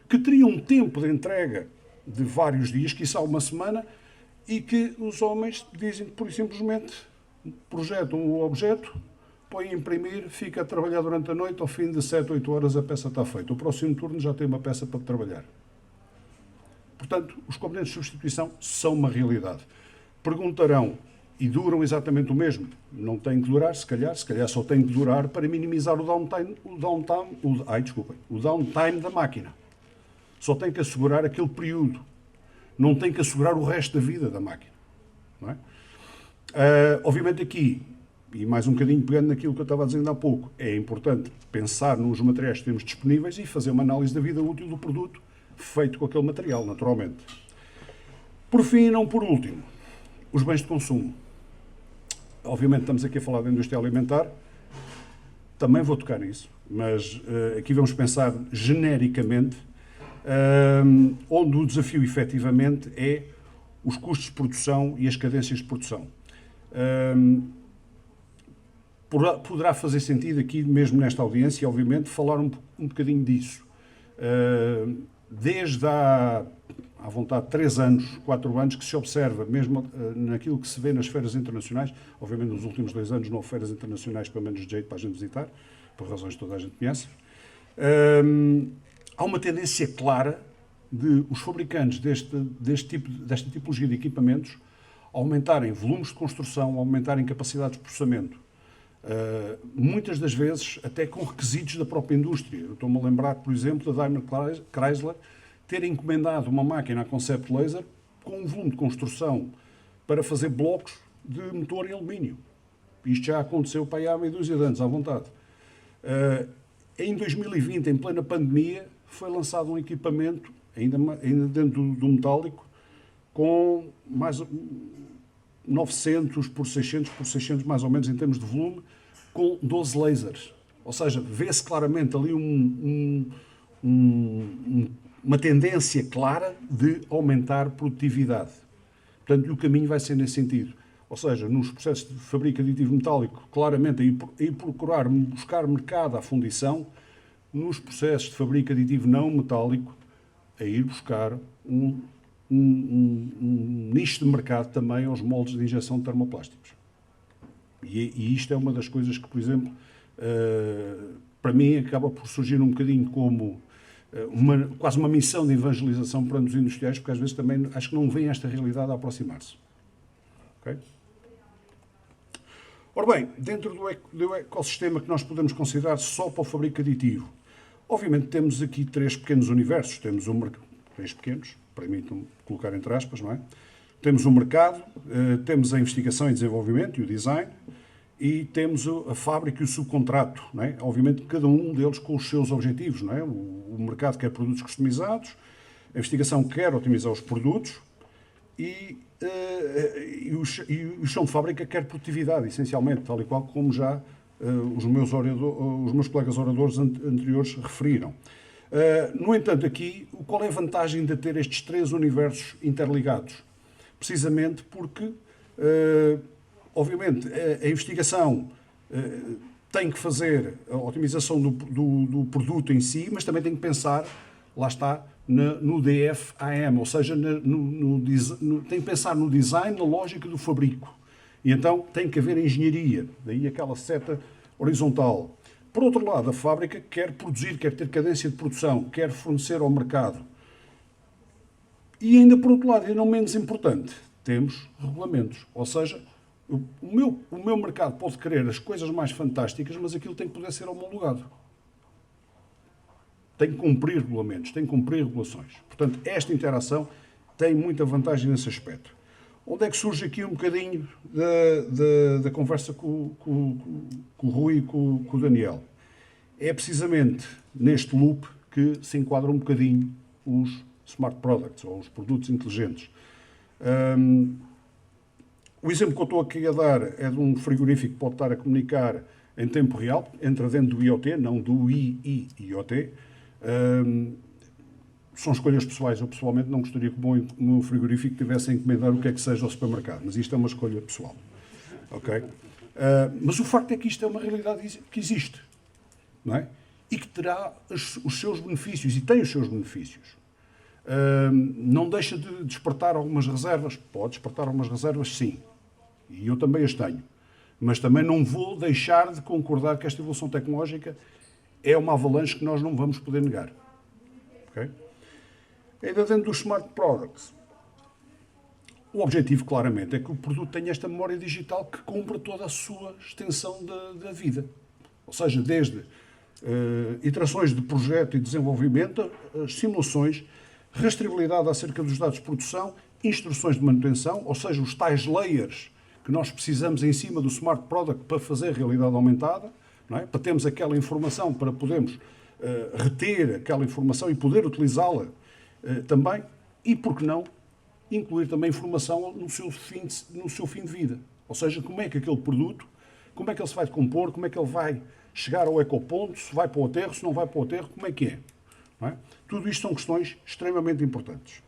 H: que teria um tempo de entrega de vários dias, quiçá uma semana, e que os homens dizem, pura e simplesmente, projetam o objeto, põem a imprimir, fica a trabalhar durante a noite, ao fim de 7, 8 horas a peça está feita. O próximo turno já tem uma peça para trabalhar. Portanto, os componentes de substituição são uma realidade. Perguntarão, e duram exatamente o mesmo? Não tem que durar, se calhar só tem que durar para minimizar o downtime da máquina. Só tem que assegurar aquele período. Não tem que assegurar o resto da vida da máquina. Não é? Obviamente aqui, e mais um bocadinho pegando naquilo que eu estava dizendo há pouco, é importante pensar nos materiais que temos disponíveis e fazer uma análise da vida útil do produto feito com aquele material, naturalmente. Por fim, e não por último, os bens de consumo. Obviamente estamos aqui a falar da indústria alimentar, também vou tocar nisso, mas aqui vamos pensar genericamente, onde o desafio efetivamente é os custos de produção e as cadências de produção. Poderá fazer sentido aqui, mesmo nesta audiência, obviamente, falar um bocadinho disso. Desde há vontade 3 anos, 4 anos, que se observa, mesmo naquilo que se vê nas feiras internacionais, obviamente nos últimos 2 anos não houve feiras internacionais, pelo menos de jeito para a gente visitar, por razões que toda a gente conhece, há uma tendência clara de os fabricantes desta tipologia de equipamentos aumentarem volumes de construção, aumentarem capacidades de processamento. Muitas das vezes até com requisitos da própria indústria. Eu estou-me a lembrar, por exemplo, da Daimler Chrysler ter encomendado uma máquina a concept laser com um volume de construção para fazer blocos de motor em alumínio. Isto já aconteceu para aí há meia dúzia de anos, à vontade. Em 2020, em plena pandemia, foi lançado um equipamento, ainda dentro do metálico, com mais 900 por 600 mais ou menos em termos de volume, com 12 lasers. Ou seja, vê-se claramente ali uma tendência clara de aumentar produtividade. Portanto, o caminho vai ser nesse sentido. Ou seja, nos processos de fabrico aditivo metálico, claramente aí procurar buscar mercado à fundição, nos processos de fabrico aditivo não metálico, a ir buscar um nicho de mercado também aos moldes de injeção de termoplásticos. E isto é uma das coisas que, por exemplo, para mim acaba por surgir um bocadinho como quase uma missão de evangelização para os industriais, porque às vezes também acho que não veem esta realidade a aproximar-se. Okay? Ora bem, dentro do ecossistema que nós podemos considerar só para o fabrico aditivo, obviamente temos aqui 3 pequenos universos. Temos 3 pequenos, para mim estão a colocar entre aspas, não é? Temos o mercado, temos a investigação e desenvolvimento e o design, e temos a fábrica e o subcontrato, não é? Obviamente cada um deles com os seus objetivos, não é? O mercado quer produtos customizados, a investigação quer otimizar os produtos e o chão de fábrica quer produtividade, essencialmente, tal e qual como já os meus colegas oradores anteriores referiram. No entanto, aqui, qual é a vantagem de ter estes 3 universos interligados? Precisamente porque, obviamente, a investigação tem que fazer a otimização do produto em si, mas também tem que pensar, lá está, no DFAM, ou seja, tem que pensar no design, na lógica do fabrico. E então tem que haver engenharia, daí aquela seta horizontal. Por outro lado, a fábrica quer produzir, quer ter cadência de produção, quer fornecer ao mercado. E ainda por outro lado, e não menos importante, temos regulamentos. Ou seja, o meu mercado pode querer as coisas mais fantásticas, mas aquilo tem que poder ser homologado. Tem que cumprir regulamentos, tem que cumprir regulações. Portanto, esta interação tem muita vantagem nesse aspecto. Onde é que surge aqui um bocadinho da conversa com o Rui e com o Daniel? É precisamente neste loop que se enquadram um bocadinho os smart products, ou os produtos inteligentes. O exemplo que eu estou aqui a dar é de um frigorífico que pode estar a comunicar em tempo real, entra dentro do IoT, não do IIoT. São escolhas pessoais. Eu pessoalmente não gostaria que o meu frigorífico tivesse a encomendar o que é que seja ao supermercado, mas isto é uma escolha pessoal. Ok? Mas o facto é que isto é uma realidade que existe, não é? E que terá os seus benefícios, e tem os seus benefícios. Não deixa de despertar algumas reservas? Pode despertar algumas reservas, sim. E eu também as tenho. Mas também não vou deixar de concordar que esta evolução tecnológica é uma avalanche que nós não vamos poder negar. Okay? Ainda dentro dos smart products, o objetivo, claramente, é que o produto tenha esta memória digital que cumpra toda a sua extensão da vida. Ou seja, desde iterações de projeto e desenvolvimento, as simulações, rastreabilidade acerca dos dados de produção, instruções de manutenção, ou seja, os tais layers que nós precisamos em cima do smart product para fazer realidade aumentada, não é? Para termos aquela informação, para podermos reter aquela informação e poder utilizá-la também, e, por que não, incluir também informação no seu fim de vida. Ou seja, como é que aquele produto, como é que ele se vai decompor, como é que ele vai chegar ao ecoponto, se vai para o aterro, se não vai para o aterro, como é que é? Não é? Tudo isto são questões extremamente importantes.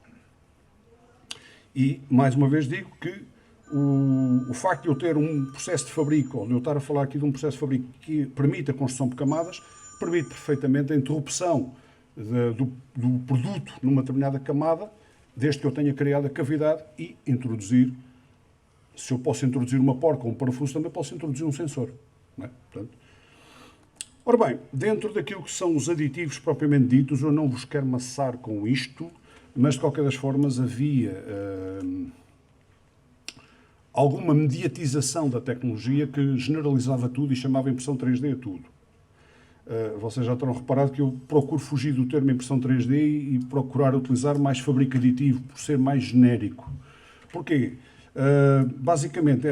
H: E, mais uma vez, digo que o facto de eu ter um processo de fabrico, ou de eu estar a falar aqui de um processo de fabrico que permite a construção por camadas, permite perfeitamente a interrupção do produto numa determinada camada, desde que eu tenha criado a cavidade e introduzir, se eu posso introduzir uma porca ou um parafuso, também posso introduzir um sensor. Não é? Portanto, ora bem, dentro daquilo que são os aditivos propriamente ditos, eu não vos quero maçar com isto, mas de qualquer das formas havia alguma mediatização da tecnologia que generalizava tudo e chamava impressão 3D a tudo. Vocês já terão reparado que eu procuro fugir do termo impressão 3D e procurar utilizar mais fábrica aditivo, por ser mais genérico. Porquê? Basicamente,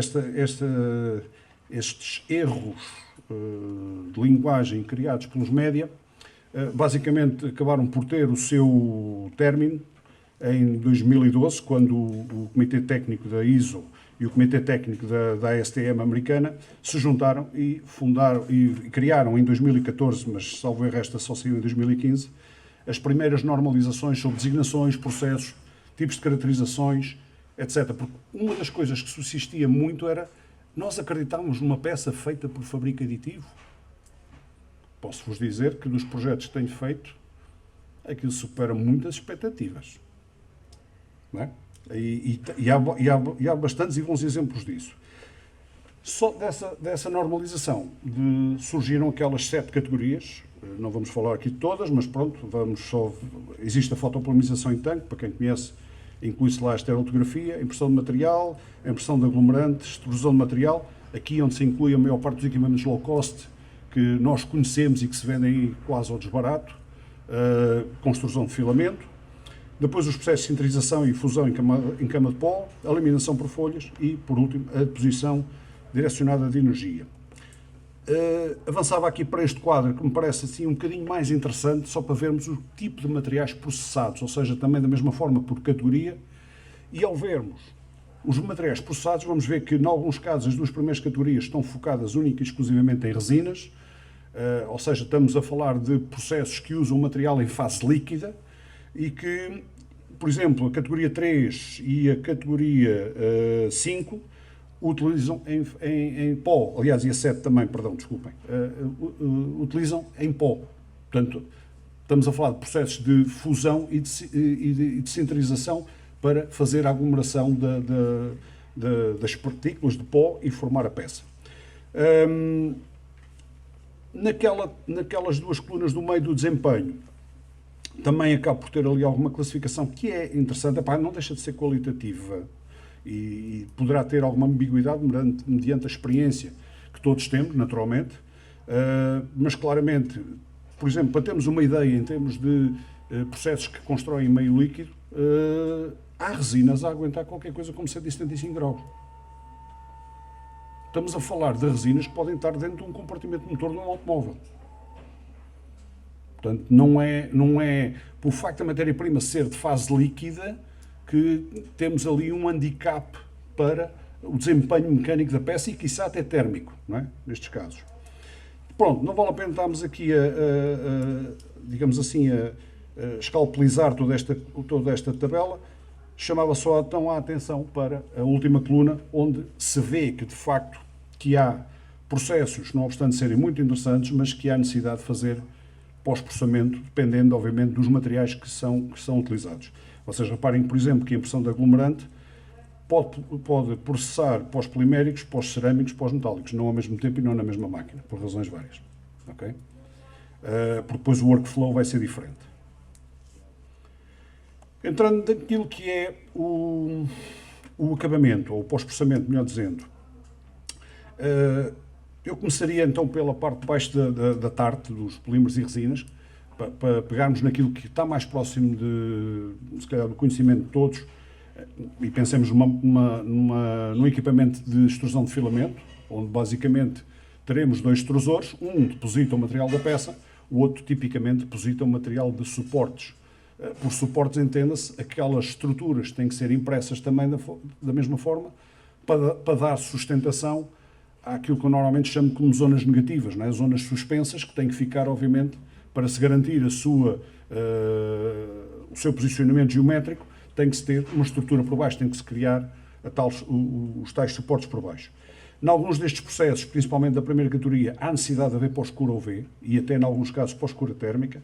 H: estes erros de linguagem criados pelos média, basicamente acabaram por ter o seu término em 2012, quando o Comitê Técnico da ISO e o Comitê Técnico da ASTM americana se juntaram e fundaram e criaram em 2014, mas salvo erro esta só saiu em 2015, as primeiras normalizações sobre designações, processos, tipos de caracterizações, etc. Porque uma das coisas que subsistia muito era nós acreditávamos numa peça feita por fabrico aditivo. Posso-vos dizer que dos projetos que tenho feito, aquilo supera muitas expectativas. Não é? E há bastantes e bons exemplos disso. Só dessa normalização surgiram aquelas 7 categorias, não vamos falar aqui de todas, mas pronto, existe a fotopolimização em tanque, para quem conhece, inclui-se lá a estereotografia, a impressão de material, a impressão de aglomerantes, extrusão de material, aqui onde se inclui a maior parte dos equipamentos low cost, que nós conhecemos e que se vendem aí quase ao desbarato, construção de filamento, depois os processos de sinterização e fusão em cama de pó, a laminação por folhas e, por último, a deposição direcionada de energia. Avançava aqui para este quadro, que me parece assim um bocadinho mais interessante, só para vermos o tipo de materiais processados, ou seja, também da mesma forma por categoria, e ao vermos os materiais processados, vamos ver que, em alguns casos, as duas primeiras categorias estão focadas única e exclusivamente em resinas, ou seja, estamos a falar de processos que usam material em fase líquida, e que, por exemplo, a categoria 3 e a categoria 5 utilizam em pó, aliás, e a 7 também, perdão, desculpem, utilizam em pó. Portanto, estamos a falar de processos de fusão e de sinterização para fazer a aglomeração das partículas de pó e formar a peça. Naquelas duas colunas do meio do desempenho, também acaba por ter ali alguma classificação que é interessante. Epá, não deixa de ser qualitativa e poderá ter alguma ambiguidade mediante a experiência que todos temos, naturalmente, mas claramente, por exemplo, para termos uma ideia em termos de processos que constroem meio líquido, há resinas a aguentar qualquer coisa como 175 graus. Estamos a falar de resinas que podem estar dentro de um compartimento motor de um automóvel. Portanto, não é por facto da matéria-prima ser de fase líquida que temos ali um handicap para o desempenho mecânico da peça e, quiçá, até térmico, não é? Nestes casos. Pronto, não vale a pena estarmos aqui digamos assim, a escalpelizar toda esta tabela. Chamava só então a atenção para a última coluna, onde se vê que, de facto, que há processos, não obstante serem muito interessantes, mas que há necessidade de fazer pós-processamento, dependendo, obviamente, dos materiais que são utilizados. Vocês reparem, por exemplo, que a impressão de aglomerante pode processar pós-poliméricos, pós-cerâmicos, pós-metálicos, não ao mesmo tempo e não na mesma máquina, por razões várias. Okay? Porque depois o workflow vai ser diferente. Entrando naquilo que é o acabamento, ou o pós-processamento, melhor dizendo, eu começaria então pela parte de baixo da tarte, dos polímeros e resinas, para pegarmos naquilo que está mais próximo se calhar, do conhecimento de todos, e pensemos num equipamento de extrusão de filamento, onde basicamente teremos dois extrusores, um deposita o material da peça, o outro tipicamente deposita o material de suportes. Por suportes entenda-se aquelas estruturas que têm que ser impressas também da mesma forma, para dar sustentação àquilo que eu normalmente chamo como zonas negativas, não é? Zonas suspensas que têm que ficar, obviamente, para se garantir o seu posicionamento geométrico, tem que se ter uma estrutura por baixo, tem que se criar os tais suportes por baixo. Em alguns destes processos, principalmente da primeira categoria, há necessidade de haver pós-cura UV e até, em alguns casos, pós-cura térmica,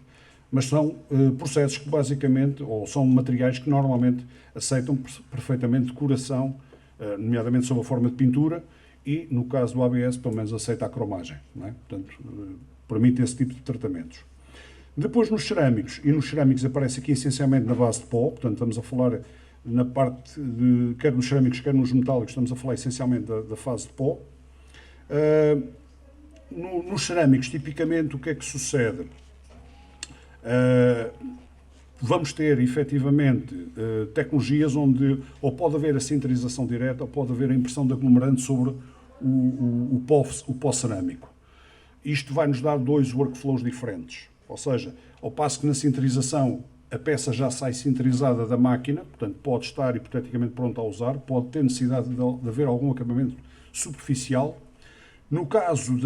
H: mas são processos que basicamente, ou são materiais que normalmente aceitam perfeitamente decoração, nomeadamente sob a forma de pintura, e no caso do ABS, pelo menos aceita a cromagem, não é? Portanto, permite esse tipo de tratamentos. Depois nos cerâmicos aparece aqui essencialmente na base de pó, portanto estamos a falar na parte quer nos cerâmicos, quer nos metálicos, estamos a falar essencialmente da fase de pó. Nos cerâmicos, tipicamente, o que é que sucede? Vamos ter, efetivamente, tecnologias onde ou pode haver a sinterização direta ou pode haver a impressão de aglomerante sobre o pó cerâmico. Isto vai nos dar dois workflows diferentes. Ou seja, ao passo que na sinterização a peça já sai sinterizada da máquina, portanto pode estar hipoteticamente pronta a usar, pode ter necessidade de haver algum acabamento superficial. No caso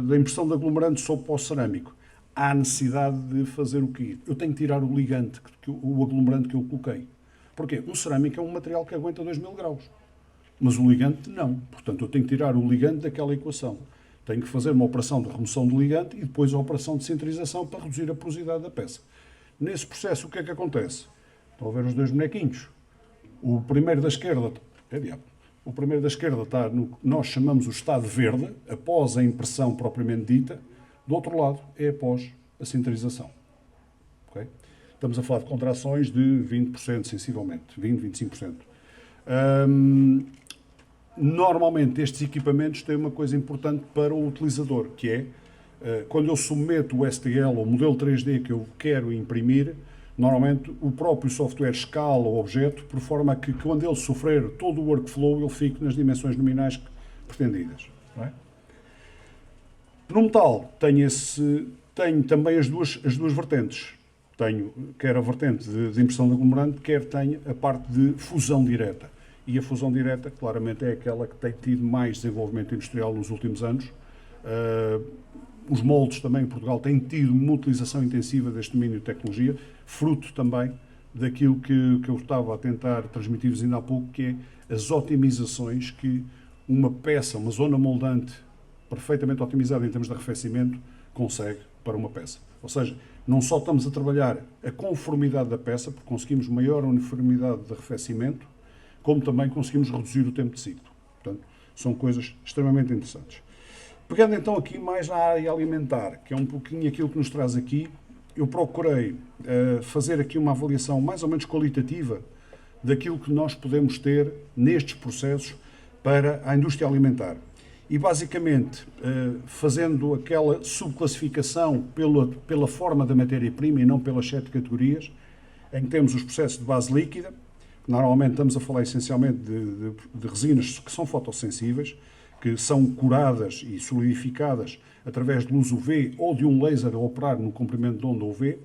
H: da impressão de aglomerante sobre pó cerâmico, há necessidade de fazer o quê? Eu tenho que tirar o ligante, o aglomerante que eu coloquei. Porquê? Um cerâmico é um material que aguenta 2000 graus, mas o ligante não. Portanto, eu tenho que tirar o ligante daquela equação. Tenho que fazer uma operação de remoção do ligante e depois a operação de sinterização para reduzir a porosidade da peça. Nesse processo, o que é que acontece? Estão a ver os dois bonequinhos? O primeiro da esquerda, o primeiro da esquerda está no que nós chamamos o estado verde, após a impressão propriamente dita. Do outro lado, é após a sinterização. Okay? Estamos a falar de contrações de 20%, sensivelmente, 20, 25%. Normalmente, estes equipamentos têm uma coisa importante para o utilizador, que é, quando eu submeto o STL ou o modelo 3D que eu quero imprimir, normalmente o próprio software escala o objeto, por forma que, quando ele sofrer todo o workflow, ele fique nas dimensões nominais pretendidas. Não é? No metal, tenho também as duas vertentes. Tenho quer a vertente de impressão de aglomerante, quer tenho a parte de fusão direta. E a fusão direta, claramente, é aquela que tem tido mais desenvolvimento industrial nos últimos anos. Os moldes também em Portugal têm tido uma utilização intensiva deste domínio de tecnologia, fruto também daquilo que eu estava a tentar transmitir-vos ainda há pouco, que é as otimizações que uma peça, uma zona moldante perfeitamente otimizada em termos de arrefecimento consegue para uma peça. Ou seja, não só estamos a trabalhar a conformidade da peça, porque conseguimos maior uniformidade de arrefecimento, como também conseguimos reduzir o tempo de ciclo. Portanto, são coisas extremamente interessantes. Pegando então aqui mais na área alimentar, que é um pouquinho aquilo que nos traz aqui, eu procurei fazer aqui uma avaliação mais ou menos qualitativa daquilo que nós podemos ter nestes processos para a indústria alimentar. E basicamente, fazendo aquela subclassificação pela forma da matéria-prima e não pelas 7 categorias, em que temos os processos de base líquida, normalmente estamos a falar essencialmente de resinas que são fotossensíveis, que são curadas e solidificadas através de luz UV ou de um laser a operar no comprimento de onda UV.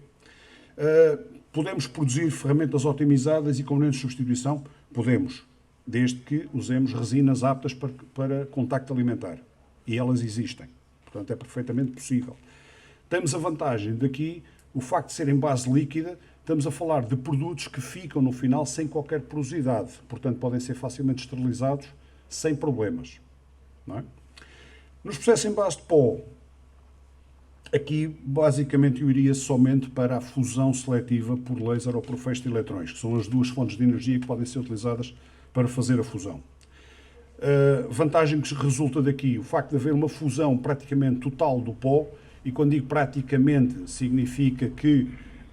H: Podemos produzir ferramentas otimizadas e componentes de substituição? Podemos, desde que usemos resinas aptas para contacto alimentar. E elas existem. Portanto, é perfeitamente possível. Temos a vantagem daqui, o facto de serem base líquida, estamos a falar de produtos que ficam no final sem qualquer porosidade. Portanto, podem ser facilmente esterilizados sem problemas. Não é? Nos processos em base de pó, aqui basicamente eu iria somente para a fusão seletiva por laser ou por feixe de eletrões, que são as duas fontes de energia que podem ser utilizadas para fazer a fusão. A vantagem que resulta daqui, o facto de haver uma fusão praticamente total do pó, e quando digo praticamente, significa que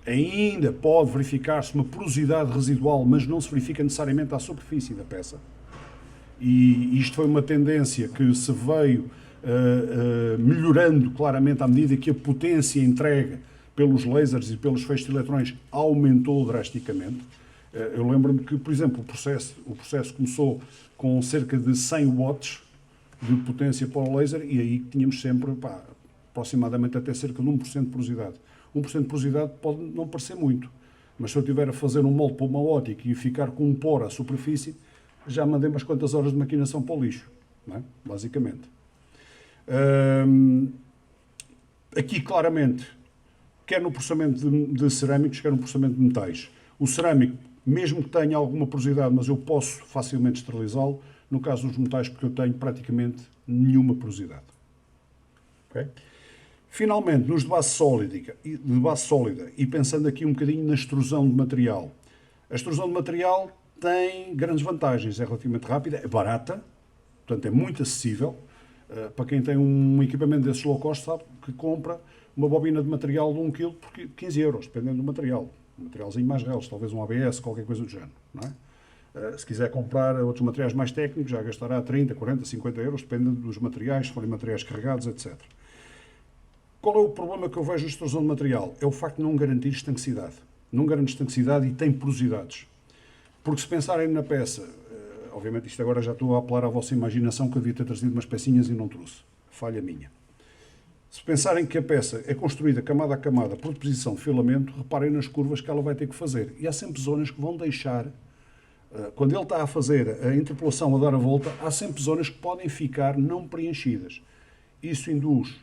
H: ainda pode verificar-se uma porosidade residual, mas não se verifica necessariamente à superfície da peça. E isto foi uma tendência que se veio melhorando claramente à medida que a potência entregue pelos lasers e pelos feixes de eletrões aumentou drasticamente. Eu lembro-me que, por exemplo, o processo começou com cerca de 100 watts de potência para o laser e aí tínhamos sempre aproximadamente até cerca de 1% de porosidade. 1% de porosidade pode não parecer muito, mas se eu estiver a fazer um molde para uma ótica e ficar com um poro à superfície, já mandei umas quantas horas de maquinação para o lixo, não é? Basicamente. Aqui, claramente, quer no processamento de cerâmicos, quer no processamento de metais. O cerâmico, mesmo que tenha alguma porosidade, mas eu posso facilmente esterilizá-lo. No caso dos metais, porque eu tenho praticamente nenhuma porosidade. Okay? Finalmente, nos de base sólida, e pensando aqui um bocadinho na extrusão de material. A extrusão de material tem grandes vantagens. É relativamente rápida, é barata, portanto é muito acessível. Para quem tem um equipamento desses low cost, sabe que compra uma bobina de material de 1 kg por 15 euros, dependendo do material. Um materialzinho mais reles, talvez um ABS, qualquer coisa do género. Não é? Se quiser comprar outros materiais mais técnicos, já gastará 30, 40, 50 euros, dependendo dos materiais, se forem materiais carregados, etc. Qual é o problema que eu vejo na extrusão de material? É o facto de não garantir estanquicidade. Não garante estanquicidade e tem porosidades. Porque se pensarem na peça, obviamente isto agora já estou a apelar à vossa imaginação, que eu devia ter trazido umas pecinhas e não trouxe. Falha minha. Se pensarem que a peça é construída camada a camada por deposição de filamento, reparem nas curvas que ela vai ter que fazer. E há sempre zonas que vão deixar, quando ele está a fazer a interpolação, a dar a volta, há sempre zonas que podem ficar não preenchidas. Isso induz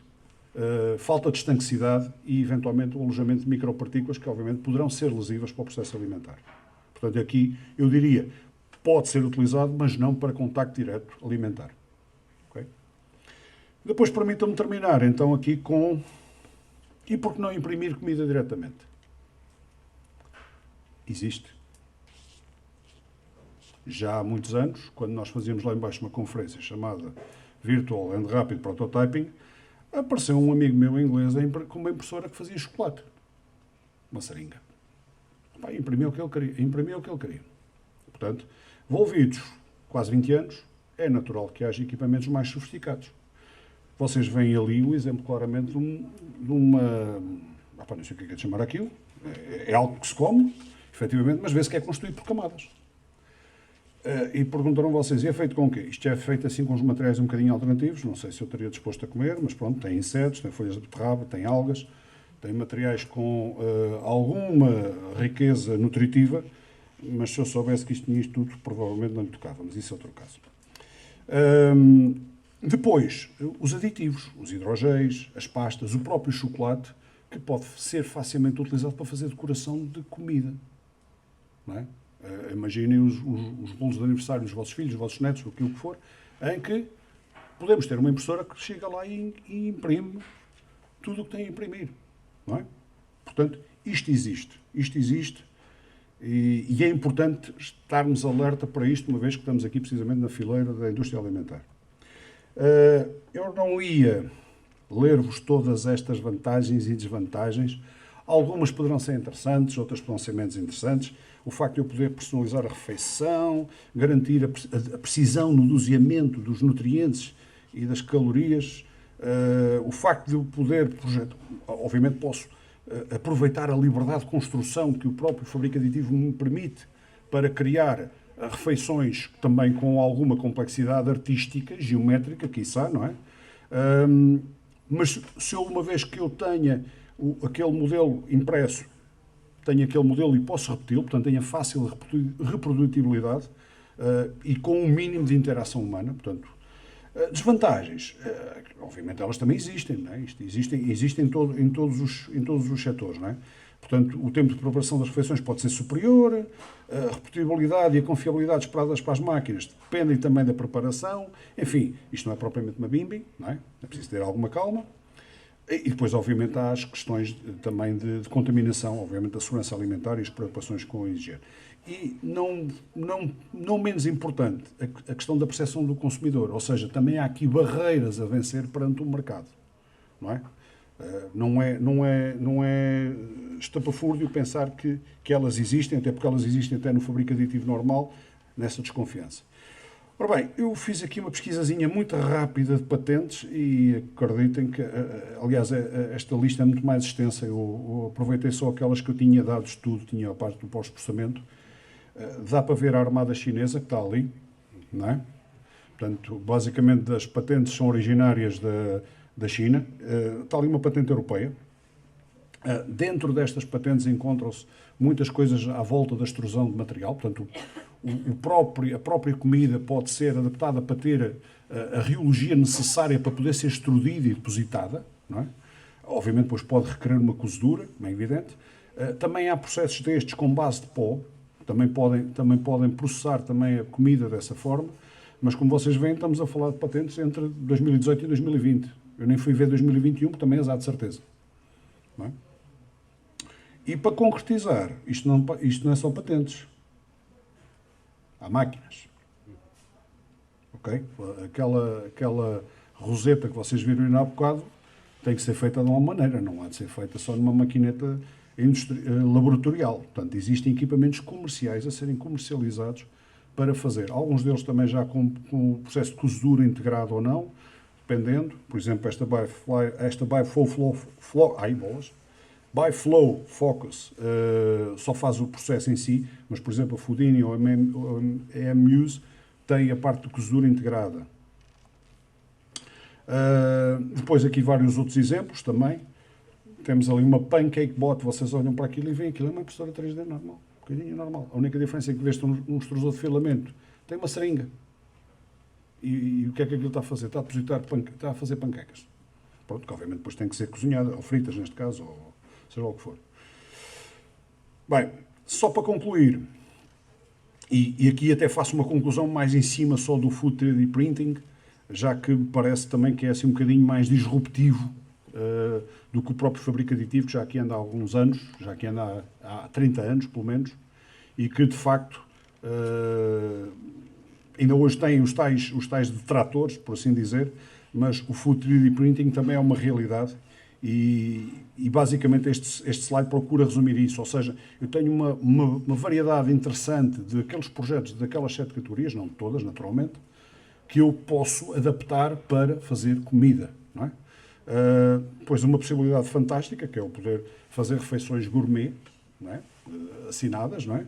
H: falta de estanquicidade e, eventualmente, o alojamento de micropartículas que, obviamente, poderão ser lesivas para o processo alimentar. Portanto, aqui, eu diria, pode ser utilizado, mas não para contacto direto alimentar. Okay? Depois, permitam-me terminar, então, aqui com... E por que não imprimir comida diretamente? Existe. Já há muitos anos, quando nós fazíamos lá embaixo uma conferência chamada Virtual and Rapid Prototyping, apareceu um amigo meu inglês com uma impressora que fazia chocolate. Uma seringa. Imprimiu o que ele queria. Portanto, envolvidos quase 20 anos, é natural que haja equipamentos mais sofisticados. Vocês veem ali o exemplo claramente de uma... não sei o que é de chamar aquilo. É algo que se come, efetivamente, mas vê-se que é construído por camadas. E perguntaram vocês, e é feito com o quê? Isto é feito assim com os materiais um bocadinho alternativos, não sei se eu estaria disposto a comer, mas pronto, tem insetos, tem folhas de beterraba, tem algas, tem materiais com alguma riqueza nutritiva, mas se eu soubesse que isto tinha isto tudo, provavelmente não lhe tocava, mas isso é outro caso. Depois, os aditivos, os hidrogéis, as pastas, o próprio chocolate, que pode ser facilmente utilizado para fazer decoração de comida. Não é? Imaginem os bolos de aniversário dos vossos filhos, dos vossos netos, ou aquilo que for, em que podemos ter uma impressora que chega lá e imprime tudo o que tem a imprimir. Não é? Portanto, isto existe. E é importante estarmos alerta para isto, uma vez que estamos aqui precisamente na fileira da indústria alimentar. Eu não ia ler-vos todas estas vantagens e desvantagens. Algumas poderão ser interessantes, outras poderão ser menos interessantes. O facto de eu poder personalizar a refeição, garantir a precisão no doseamento dos nutrientes e das calorias, o facto de eu poder, obviamente posso aproveitar a liberdade de construção que o próprio fabrico aditivo me permite para criar refeições também com alguma complexidade artística, geométrica, quiçá, não é? Mas se eu, uma vez que eu tenha aquele modelo impresso, tenho aquele modelo e posso repeti-lo, portanto tenho a fácil reprodutibilidade e com um mínimo de interação humana, portanto, desvantagens, obviamente elas também existem, não é? Existem em todos os setores, não é? Portanto, o tempo de preparação das refeições pode ser superior, a repetibilidade e a confiabilidade esperadas para as máquinas dependem também da preparação, enfim, isto não é propriamente uma bimbi, não é? É preciso ter alguma calma. E depois, obviamente, há as questões também de contaminação, obviamente, da segurança alimentar e as preocupações com a higiene. E, não menos importante, a questão da percepção do consumidor. Ou seja, também há aqui barreiras a vencer perante o mercado. Não é? Não é estapafúrdio pensar que elas existem, até porque elas existem até no fabrico aditivo normal, nessa desconfiança. Ora bem, eu fiz aqui uma pesquisazinha muito rápida de patentes e acreditem que, aliás, esta lista é muito mais extensa. Eu aproveitei só aquelas que eu tinha dado estudo, tinha a parte do pós-processamento. Dá para ver a armada chinesa que está ali, não é? Portanto, basicamente as patentes são originárias da China. Está ali uma patente europeia. Dentro destas patentes encontram-se muitas coisas à volta da extrusão de material, portanto, a própria comida pode ser adaptada para ter a riologia necessária para poder ser extrudida e depositada, não é? Obviamente, depois pode requerer uma cozedura, como é evidente. Também há processos destes com base de pó, também podem processar também a comida dessa forma, mas como vocês veem, estamos a falar de patentes entre 2018 e 2020. Eu nem fui ver 2021, que também as há de certeza. Não é? E para concretizar, isto não é só patentes. Há máquinas. Ok? Aquela roseta que vocês viram há bocado tem que ser feita de uma maneira, não há de ser feita só numa maquineta laboratorial. Portanto, existem equipamentos comerciais a serem comercializados para fazer. Alguns deles também já com o processo de cozedura integrado ou não, dependendo. Por exemplo, esta Biflow Focus só faz o processo em si, mas, por exemplo, a Foodini ou a EMUse tem a parte de cozedura integrada. Depois aqui vários outros exemplos também. Temos ali uma Pancake Bot, vocês olham para aquilo e veem aquilo é uma impressora 3D normal, um bocadinho normal. A única diferença é que, em vez de um extrusor de filamento, tem uma seringa. E o que é que aquilo está a fazer? Está a fazer panquecas. Pronto, que obviamente depois tem que ser cozinhada, ou fritas neste caso, ou seja lá o que for. Bem, só para concluir, e aqui até faço uma conclusão mais em cima só do Food 3D Printing, já que me parece também que é assim um bocadinho mais disruptivo do que o próprio fabrico aditivo, que já aqui anda há alguns anos, já aqui anda há 30 anos, pelo menos, e que, de facto, ainda hoje tem os tais detratores, por assim dizer, mas o Food 3D Printing também é uma realidade e basicamente este slide procura resumir isso, ou seja, eu tenho uma variedade interessante daqueles projetos, daquelas 7 categorias, não todas, naturalmente, que eu posso adaptar para fazer comida, não é? Depois uma possibilidade fantástica, que é o poder fazer refeições gourmet, não é? Assinadas, não é?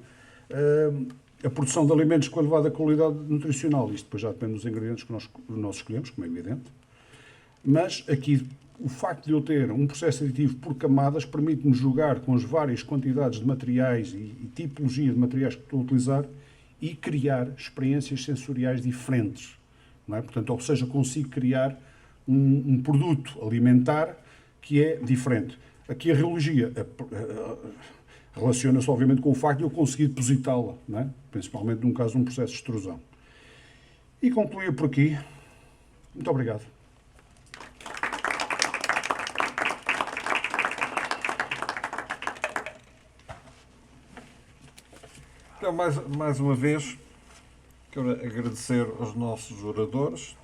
H: A produção de alimentos com elevada qualidade nutricional, isto depois já depende dos ingredientes que nós escolhemos, como é evidente, mas aqui o facto de eu ter um processo aditivo por camadas permite-me jogar com as várias quantidades de materiais e tipologia de materiais que estou a utilizar e criar experiências sensoriais diferentes, não é? Portanto, ou seja, consigo criar um produto alimentar que é diferente. Aqui a riologia relaciona-se obviamente com o facto de eu conseguir depositá-la, não é? Principalmente num caso de um processo de extrusão. E concluía por aqui. Muito obrigado.
A: Então, mais uma vez, quero agradecer aos nossos oradores.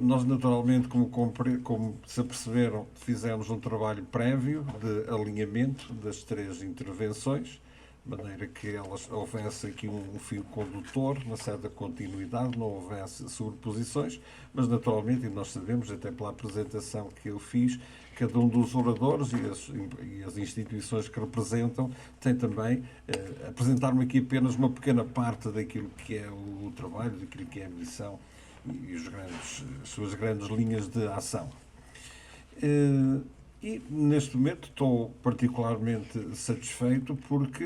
A: Nós, naturalmente, como se aperceberam, fizemos um trabalho prévio de alinhamento das 3 intervenções, de maneira que houvesse aqui um fio condutor, uma certa continuidade, não houvesse sobreposições, mas, naturalmente, e nós sabemos, até pela apresentação que eu fiz, cada um dos oradores e as instituições que representam tem também apresentar-me aqui apenas uma pequena parte daquilo que é o trabalho, daquilo que é a missão e as suas grandes linhas de ação. E neste momento estou particularmente satisfeito porque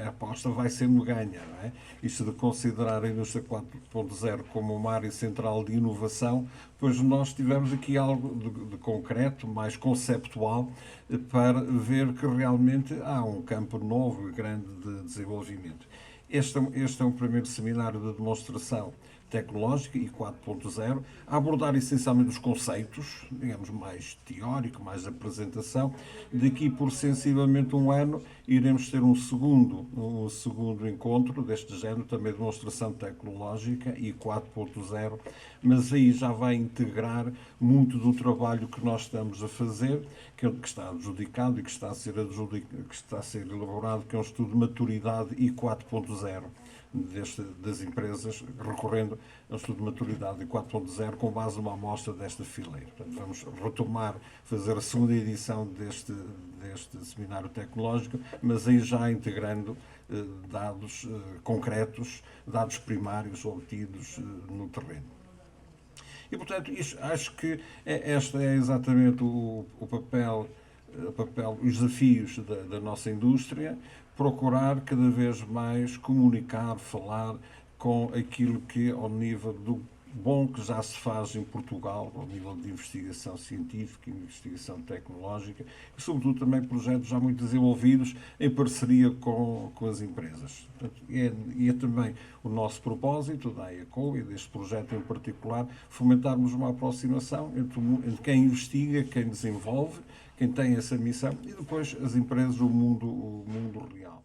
A: a aposta vai sendo ganha, não é? Isto de considerar a indústria 4.0 como uma área central de inovação, pois nós tivemos aqui algo de concreto, mais conceptual, para ver que realmente há um campo novo e grande de desenvolvimento. Este é um primeiro seminário de demonstração tecnológica e 4.0, a abordar essencialmente os conceitos, digamos, mais teórico, mais apresentação. Daqui por sensivelmente um ano iremos ter um segundo encontro deste género, também demonstração tecnológica e 4.0, mas aí já vai integrar muito do trabalho que nós estamos a fazer, que está adjudicado e que está a ser elaborado, que é um estudo de maturidade e 4.0. Das empresas, recorrendo ao estudo de maturidade de 4.0 com base numa amostra desta fileira. Portanto, vamos retomar, fazer a segunda edição deste seminário tecnológico, mas aí já integrando dados concretos, dados primários obtidos no terreno. E, portanto, acho que este é exatamente o papel, os desafios da nossa indústria, procurar cada vez mais comunicar, falar com aquilo que, ao nível do bom que já se faz em Portugal, ao nível de investigação científica, investigação tecnológica, e sobretudo também projetos já muito desenvolvidos em parceria com as empresas. E é também o nosso propósito da IACO e deste projeto em particular, fomentarmos uma aproximação entre quem investiga, quem desenvolve, quem tem essa missão, e depois as empresas, o mundo real.